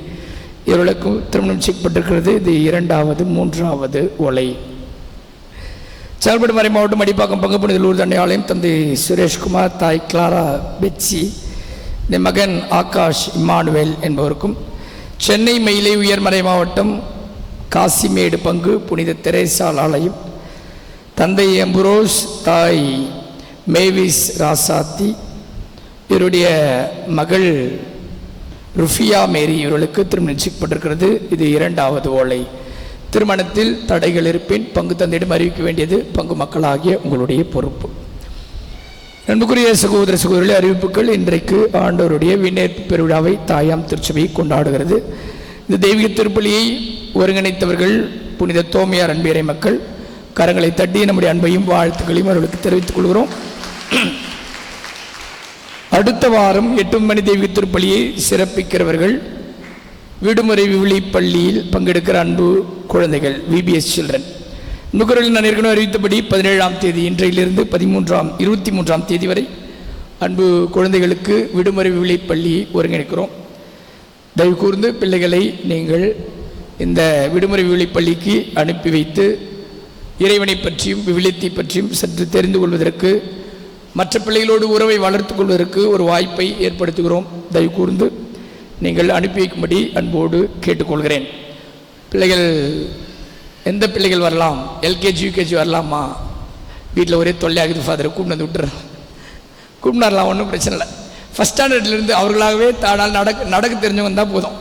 A: இவர்களுக்கும் திருமணம் நிச்சயிக்கப்பட்டிருக்கிறது. இது 2வது 3வது ஓலை. செங்கல்பட்டு மறை மாவட்டம் அடிப்பாக்கம் பங்கு புனித லூர்து அன்னை ஆலயம் தந்தை சுரேஷ்குமார், தாய் கிளாரா பெட்சி, இந்த மகன் ஆகாஷ் இம்மானுவேல் என்பவருக்கும், சென்னை மயிலை உயர்மறை மாவட்டம் காசிமேடு பங்கு புனித தெரேசாள் ஆலயம் தந்தை எம்புரோஸ், தாய் மேவிஸ் ராசாத்தி, இவருடைய மகள் ருஃபியா மேரி, இவர்களுக்கு திருமணம் நிச்சயிக்கப்பட்டிருக்கிறது. இது 2வது ஓலை. திருமணத்தில் தடைகள் இருப்பின் பங்கு தந்தையிடம் அறிவிக்க வேண்டியது பங்கு மக்களாகிய உங்களுடைய பொறுப்பு. அன்புக்குரிய சகோதர சகோதரிகளே, அறிவிப்புகள். இன்றைக்கு ஆண்டவருடைய விண்ணேற்பு பெருவிழாவை தாயாம் திருச்சபை கொண்டாடுகிறது. இந்த தெய்வீக திருப்பலியை ஒருங்கிணைத்தவர்கள் புனித தோமையார் அன்பியரை மக்கள். கரங்களை தட்டி நம்முடைய அன்பையும் வாழ்த்துக்களையும் அவர்களுக்கு தெரிவித்துக் கொள்கிறோம். அடுத்த வாரம் 8 மணி தெய்வீக திருப்பலியை சிறப்பிக்கிறவர்கள் விடுமுறை விவிலி பள்ளியில் பங்கெடுக்கிற அன்பு குழந்தைகள், VBS சில்ட்ரன். நுகரில் நான் ஏற்கனவே அறிவித்தபடி 17ஆம் தேதி இன்றையிலிருந்து 23ஆம் தேதி வரை அன்பு குழந்தைகளுக்கு விடுமுறை விவிலி பள்ளியை ஒருங்கிணைக்கிறோம். தயவு கூர்ந்து பிள்ளைகளை நீங்கள் இந்த விடுமுறை விவிலி பள்ளிக்கு அனுப்பி வைத்து இறைவனை பற்றியும் விவிலியத்தை பற்றியும் சற்று தெரிந்து கொள்வதற்கு, மற்ற பிள்ளைகளோடு உறவை வளர்த்து கொள்வதற்கு ஒரு வாய்ப்பை ஏற்படுத்துகிறோம். தயவு கூர்ந்து நீங்கள் அனுப்பி வைக்கும்படி அன்போடு கேட்டுக்கொள்கிறேன். பிள்ளைகள் எந்த பிள்ளைகள் வரலாம்? LKG UKG வரலாமா? வீட்டில் ஒரே தொல்லையாகுது ஃபாதரை கூப்பிட்டு வந்து விட்டுறேன். கூப்பிட்டு வரலாம், ஒன்றும் பிரச்சனை இல்லை. ஃபஸ்ட் ஸ்டாண்டர்ட்லேருந்து அவர்களாகவே தானால் நடக்க தெரிஞ்சவங்க தான் போதும்,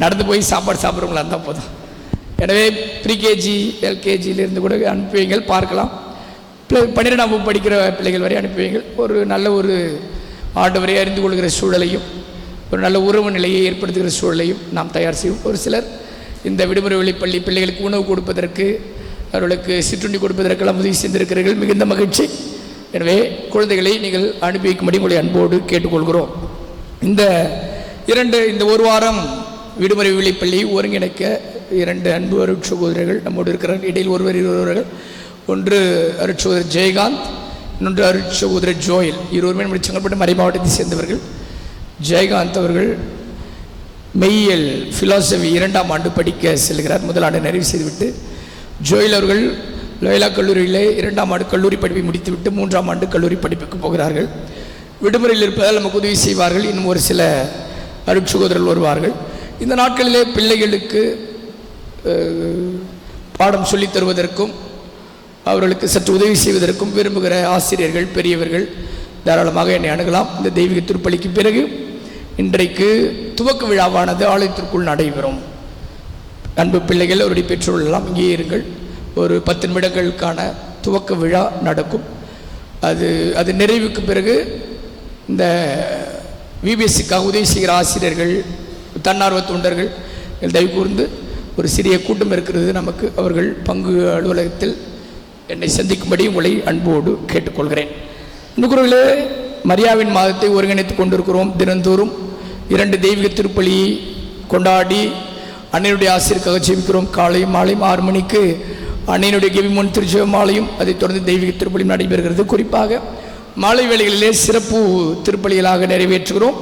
A: நடந்து போய் சாப்பாடு சாப்பிட்றவங்களா இருந்தால் போதும். எனவே ப்ரீகேஜி LKGயிலிருந்து கூட அனுப்பி வைங்கள், பார்க்கலாம். 12ஆம் வகுப்பு படிக்கிற பிள்ளைகள் வரை அனுப்பி வைங்கள். ஒரு நல்ல ஒரு ஆண்டவரை அறிந்து கொள்கிற சூழலையும் ஒரு நல்ல உறவு நிலையை ஏற்படுத்துகிற சூழலையும் நாம் தயார் செய்வோம். ஒரு சிலர் இந்த விடுமுறை வெளிப்பள்ளி பிள்ளைகளுக்கு உணவு கொடுப்பதற்கு, அவர்களுக்கு சிற்றுண்டி கொடுப்பதற்கெல்லாம் உதவி செய்திருக்கிறீர்கள், மிகுந்த மகிழ்ச்சி. எனவே குழந்தைகளை நீங்கள் அனுப்பி வைக்கும்படி உங்களை அன்போடு கேட்டுக்கொள்கிறோம். இந்த ஒரு வாரம் விடுமுறை வெளிப்பள்ளி ஒருங்கிணைக்க 2 அன்பு அருட்சகோதரர்கள் நம்மோடு இருக்கிறார்கள். இடையில் இருவர்கள். ஒன்று அருட்சகோதரர் ஜெயகாந்த், இன்னொன்று அருட்சகோதரர் ஜோயல். இருவருமே நம்முடைய செங்கல்பட்டு மறை மாவட்டத்தை சேர்ந்தவர்கள். ஜெயகாந்த் அவர்கள் மெய்யியல் ஃபிலாசபி 2ஆம் ஆண்டு படிக்க செல்கிறார், முதல் ஆண்டு நிறைவு செய்துவிட்டு. ஜோயல் அவர்கள் லோயலா கல்லூரியிலே 2ஆம் ஆண்டு கல்லூரி படிப்பை முடித்துவிட்டு 3ஆம் ஆண்டு கல்லூரி படிப்புக்கு போகிறார்கள். விடுமுறையில் இருப்பதால் நமக்கு உதவி செய்வார்கள். இன்னும் ஒரு சில அருட்சகோதரர்கள் வருவார்கள். இந்த நாட்களிலே பிள்ளைகளுக்கு பாடம் சொல்லித் தருவதற்கும் அவர்களுக்கு சற்று உதவி செய்வதற்கும் விரும்புகிற ஆசிரியர்கள், பெரியவர்கள் தாராளமாக என்னை அணுகலாம். இந்த தெய்வீக திருப்பலிக்கு பிறகு இன்றைக்கு துவக்க விழாவானது ஆலயத்திற்குள் நடைபெறும். அன்பு பிள்ளைகள், அவருடைய பெற்றோர்கள் எல்லாம் இங்கே இருங்கள். ஒரு 10 நிமிடங்களுக்கான துவக்க விழா நடக்கும். அது நிறைவுக்கு பிறகு இந்த விபிஎஸ்சிக்காக உதவி செய்கிற ஆசிரியர்கள், தன்னார்வ தொண்டர்கள் தயவு கூர்ந்து ஒரு சிறிய கூட்டம் இருக்கிறது நமக்கு. அவர்கள் பங்கு அலுவலகத்தில் என்னை சந்திக்கும்படி உங்களை அன்போடு கேட்டுக்கொள்கிறேன். இன்னுக்குறவிலே மரியாவின் மாதத்தை ஒருங்கிணைத்து கொண்டிருக்கிறோம். தினந்தோறும் 2 தெய்வீக திருப்பலியை கொண்டாடி அன்னையுடைய ஆசிரியருக்காக ஜெபிக்கிறோம். காலையும் மாலையும் 6 மணிக்கு அன்னையினுடைய கெவிமோன் திருச்செவ மாலையும், அதைத் தொடர்ந்து தெய்வீக திருப்பலியும் நடைபெறுகிறது. குறிப்பாக மாலை வேளைகளிலே சிறப்பு திருப்பலிகளாக நிறைவேற்றுகிறோம்.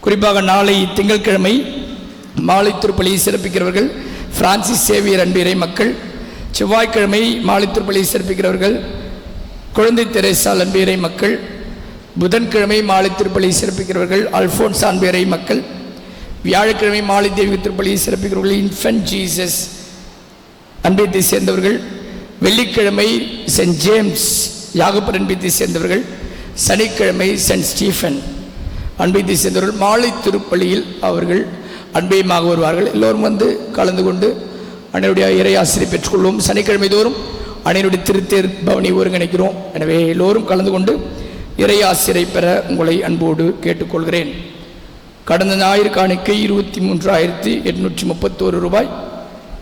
A: குறிப்பாக நாளை திங்கட்கிழமை மாலை திருப்பலியை சிறப்பிக்கிறவர்கள் பிரான்சிஸ் சேவியர் அன்பியரை மக்கள். செவ்வாய்க்கிழமை மாலை திருப்பலியை சிறப்பிக்கிறவர்கள் குழந்தை தெரேசால் அன்பியரை மக்கள். புதன்கிழமை மாலை திருப்பலியை சிறப்பிக்கிறவர்கள் அல்ஃபோன்ஸ் அன்பியரை மக்கள். வியாழக்கிழமை மாலை தெய்வீக திருப்பலியை சிறப்பிக்கிறவர்கள் இன்ஃபென்ட் ஜீசஸ் அன்பியத்தை சேர்ந்தவர்கள். வெள்ளிக்கிழமை சென்ட் ஜேம்ஸ் யாகப்பர் அன்பியத்தை சேர்ந்தவர்கள். சனிக்கிழமை சென்ட் ஸ்டீஃபன் அன்பியத்தை சேர்ந்தவர்கள். மாலை திருப்பலியில் அவர்கள் அன்பயமாக வருவார்கள். எல்லோரும் வந்து கலந்து கொண்டு அன்னையுடைய இறையாசிரியை பெற்றுக்கொள்வோம். சனிக்கிழமை தோறும் அன்னையுடைய திருத்தேர் பவனி ஒருங்கிணைக்கிறோம். எனவே எல்லோரும் கலந்து கொண்டு இறையாசிரியை பெற உங்களை அன்போடு கேட்டுக்கொள்கிறேன். கடந்த ஞாயிறு காணிக்கை 23,831 ரூபாய்.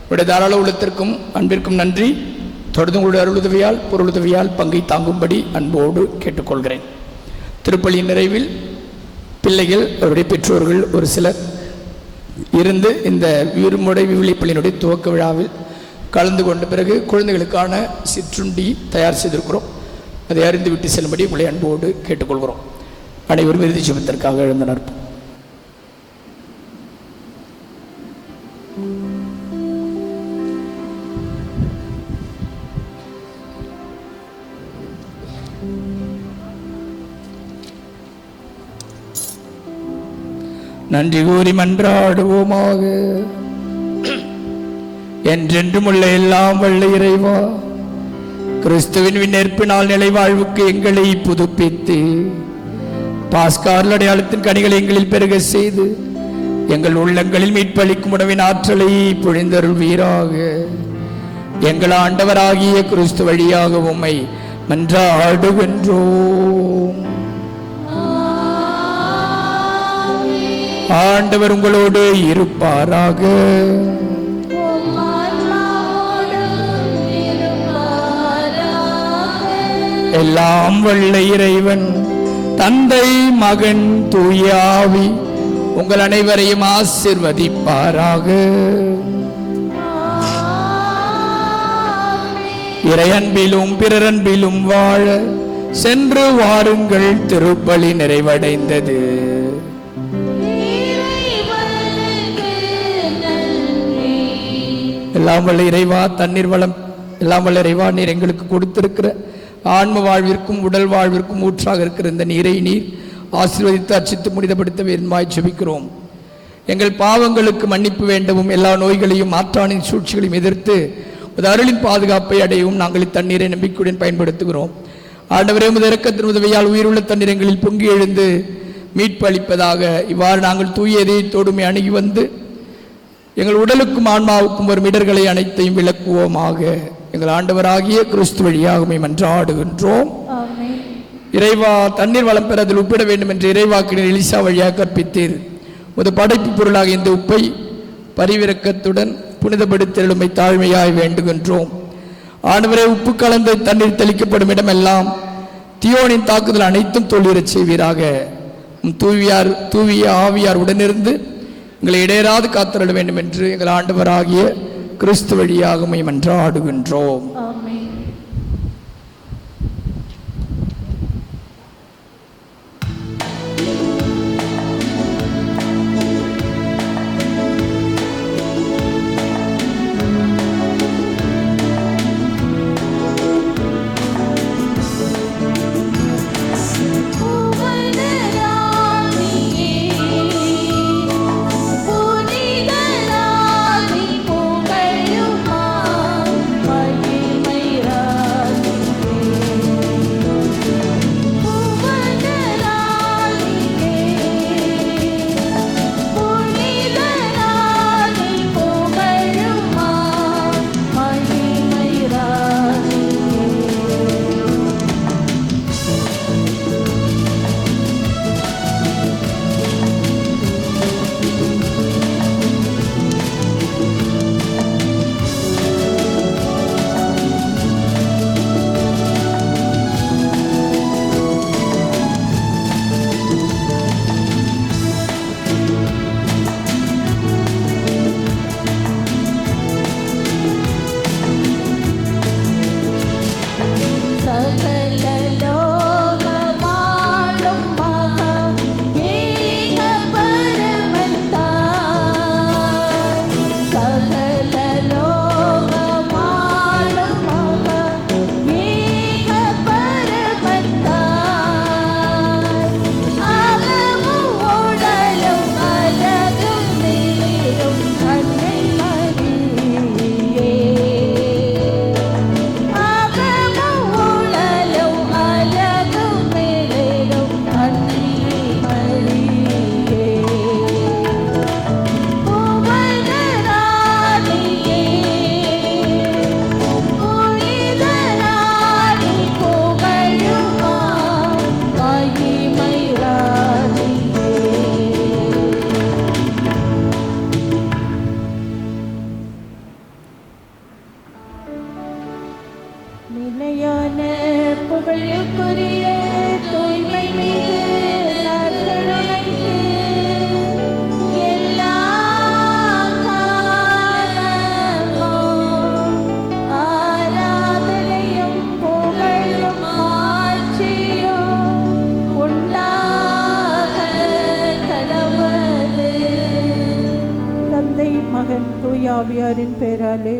A: உங்களுடைய தாராள உள்ளத்திற்கும் அன்பிற்கும் நன்றி. தொடர்ந்து உங்களுடைய அருளுதவியால் பொருளுதவியால் பங்கை தாங்கும்படி அன்போடு கேட்டுக்கொள்கிறேன். திருப்பலியின் நிறைவில் பிள்ளைகள், அவருடைய பெற்றோர்கள் ஒரு சிலர் இருந்து இந்த விருமுறை விவிலிப்பள்ளியினுடைய துவக்க விழாவில் கலந்து கொண்ட பிறகு குழந்தைகளுக்கான சிற்றுண்டி தயார் செய்திருக்கிறோம். அதை அறிந்து விட்டு செல்லும்படி உங்களை அன்போடு கேட்டுக்கொள்கிறோம். அனைவரும் இறுதி ஜெபத்திற்காக எழுந்தனர். நன்றி கூறி மன்றாடுவோமாக. என்றென்றும் உள்ள எல்லாம் வல்ல இறைவா, கிறிஸ்துவின் விண்ணேற்பினால் நிலை வாழ்வுக்கு எங்களை புதுப்பித்து பாஸ்கார் அடையாளத்தின் கனிகளை எங்களில் பெருக செய்து எங்கள் உள்ளங்களில் மீட்பளிக்கும் உணவின் ஆற்றலை பொழிந்தருள்வீராக. எங்கள் ஆண்டவராகிய கிறிஸ்து வழியாக உம்மை மன்றாடுகின்றோம். ஆண்டவர் உங்களோடு இருப்பாராக. எல்லாம் வல்ல இறைவன் தந்தை, மகன், தூய ஆவி உங்கள் அனைவரையும் ஆசீர்வதிப்பாராக. இறையன்பிலும் பிறரன்பிலும் வாழ சென்று வாருங்கள். திருப்பலி நிறைவடைந்தது. எல்லாம் வல்ல இறைவா, தண்ணீர் வளம் எல்லாம் வல்ல இறைவா, நீர் எங்களுக்கு கொடுத்திருக்கிற ஆன்ம வாழ்விற்கும் உடல் வாழ்விற்கும் ஊற்றாக இருக்கிற இந்த நீரை நீர் ஆசீர்வதித்து அர்ச்சித்து முடிதப்படுத்த வேண்டுமாய் ஜெபிக்கிறோம். எங்கள் பாவங்களுக்கு மன்னிப்பு வேண்டவும், எல்லா நோய்களையும் மாற்றானின் சூழ்ச்சிகளையும் எதிர்த்து ஒரு அருளின் பாதுகாப்பை அடையவும் நாங்கள் இத்தண்ணீரை நம்பிக்கையுடன் பயன்படுத்துகிறோம். ஆண்டவரே, உமது இரக்கத்தின் உதவியால் உயிருள்ள தண்ணீர் எங்களில் பொங்கி எழுந்து மீட்பு அளிப்பதாக. இவ்வாறு நாங்கள் தூய இதயத்தோடுமே அணுகி வந்து எங்கள் உடலுக்கும் ஆன்மாவுக்கும் வரும் இடர்களை அனைத்தையும் விளக்குவோமாக. எங்கள் ஆண்டவராகிய கிறிஸ்து வழியாகவே மன்றாடுகின்றோம். இறைவா, தண்ணீர் வளம் பெற அதில் உப்பிட வேண்டும் என்று இறைவாக்கினர் எலிசா வழியாக கற்பித்தீர். ஒரு படைப்பு பொருளாக இந்த உப்பை பரிவிரக்கத்துடன் புனிதப்படுத்தலுமை தாழ்மையாய் வேண்டுகின்றோம். ஆண்டவரே, உப்பு கலந்து தண்ணீர் தெளிக்கப்படும் இடமெல்லாம் தியோனின் தாக்குதல் அனைத்தும் தோல்வியறச் செய்வீராக. தூவிய ஆவியார் உடனிருந்து எங்களை இடையராது காத்தருள வேண்டும் என்று எங்கள் ஆண்டவராகிய கிறிஸ்து வழியாக உம்மை மன்றாடுகின்றோம்.
B: நிலையான புகழுக்குரிய தூய்மை மிகு நற்கருணைக்கு எல்லா காலமும் ஆராதனையும் புகழும் ஆட்சியும் உண்டாக கடவுளே. தந்தை மகன் தூயாவியாரின் பெயராலே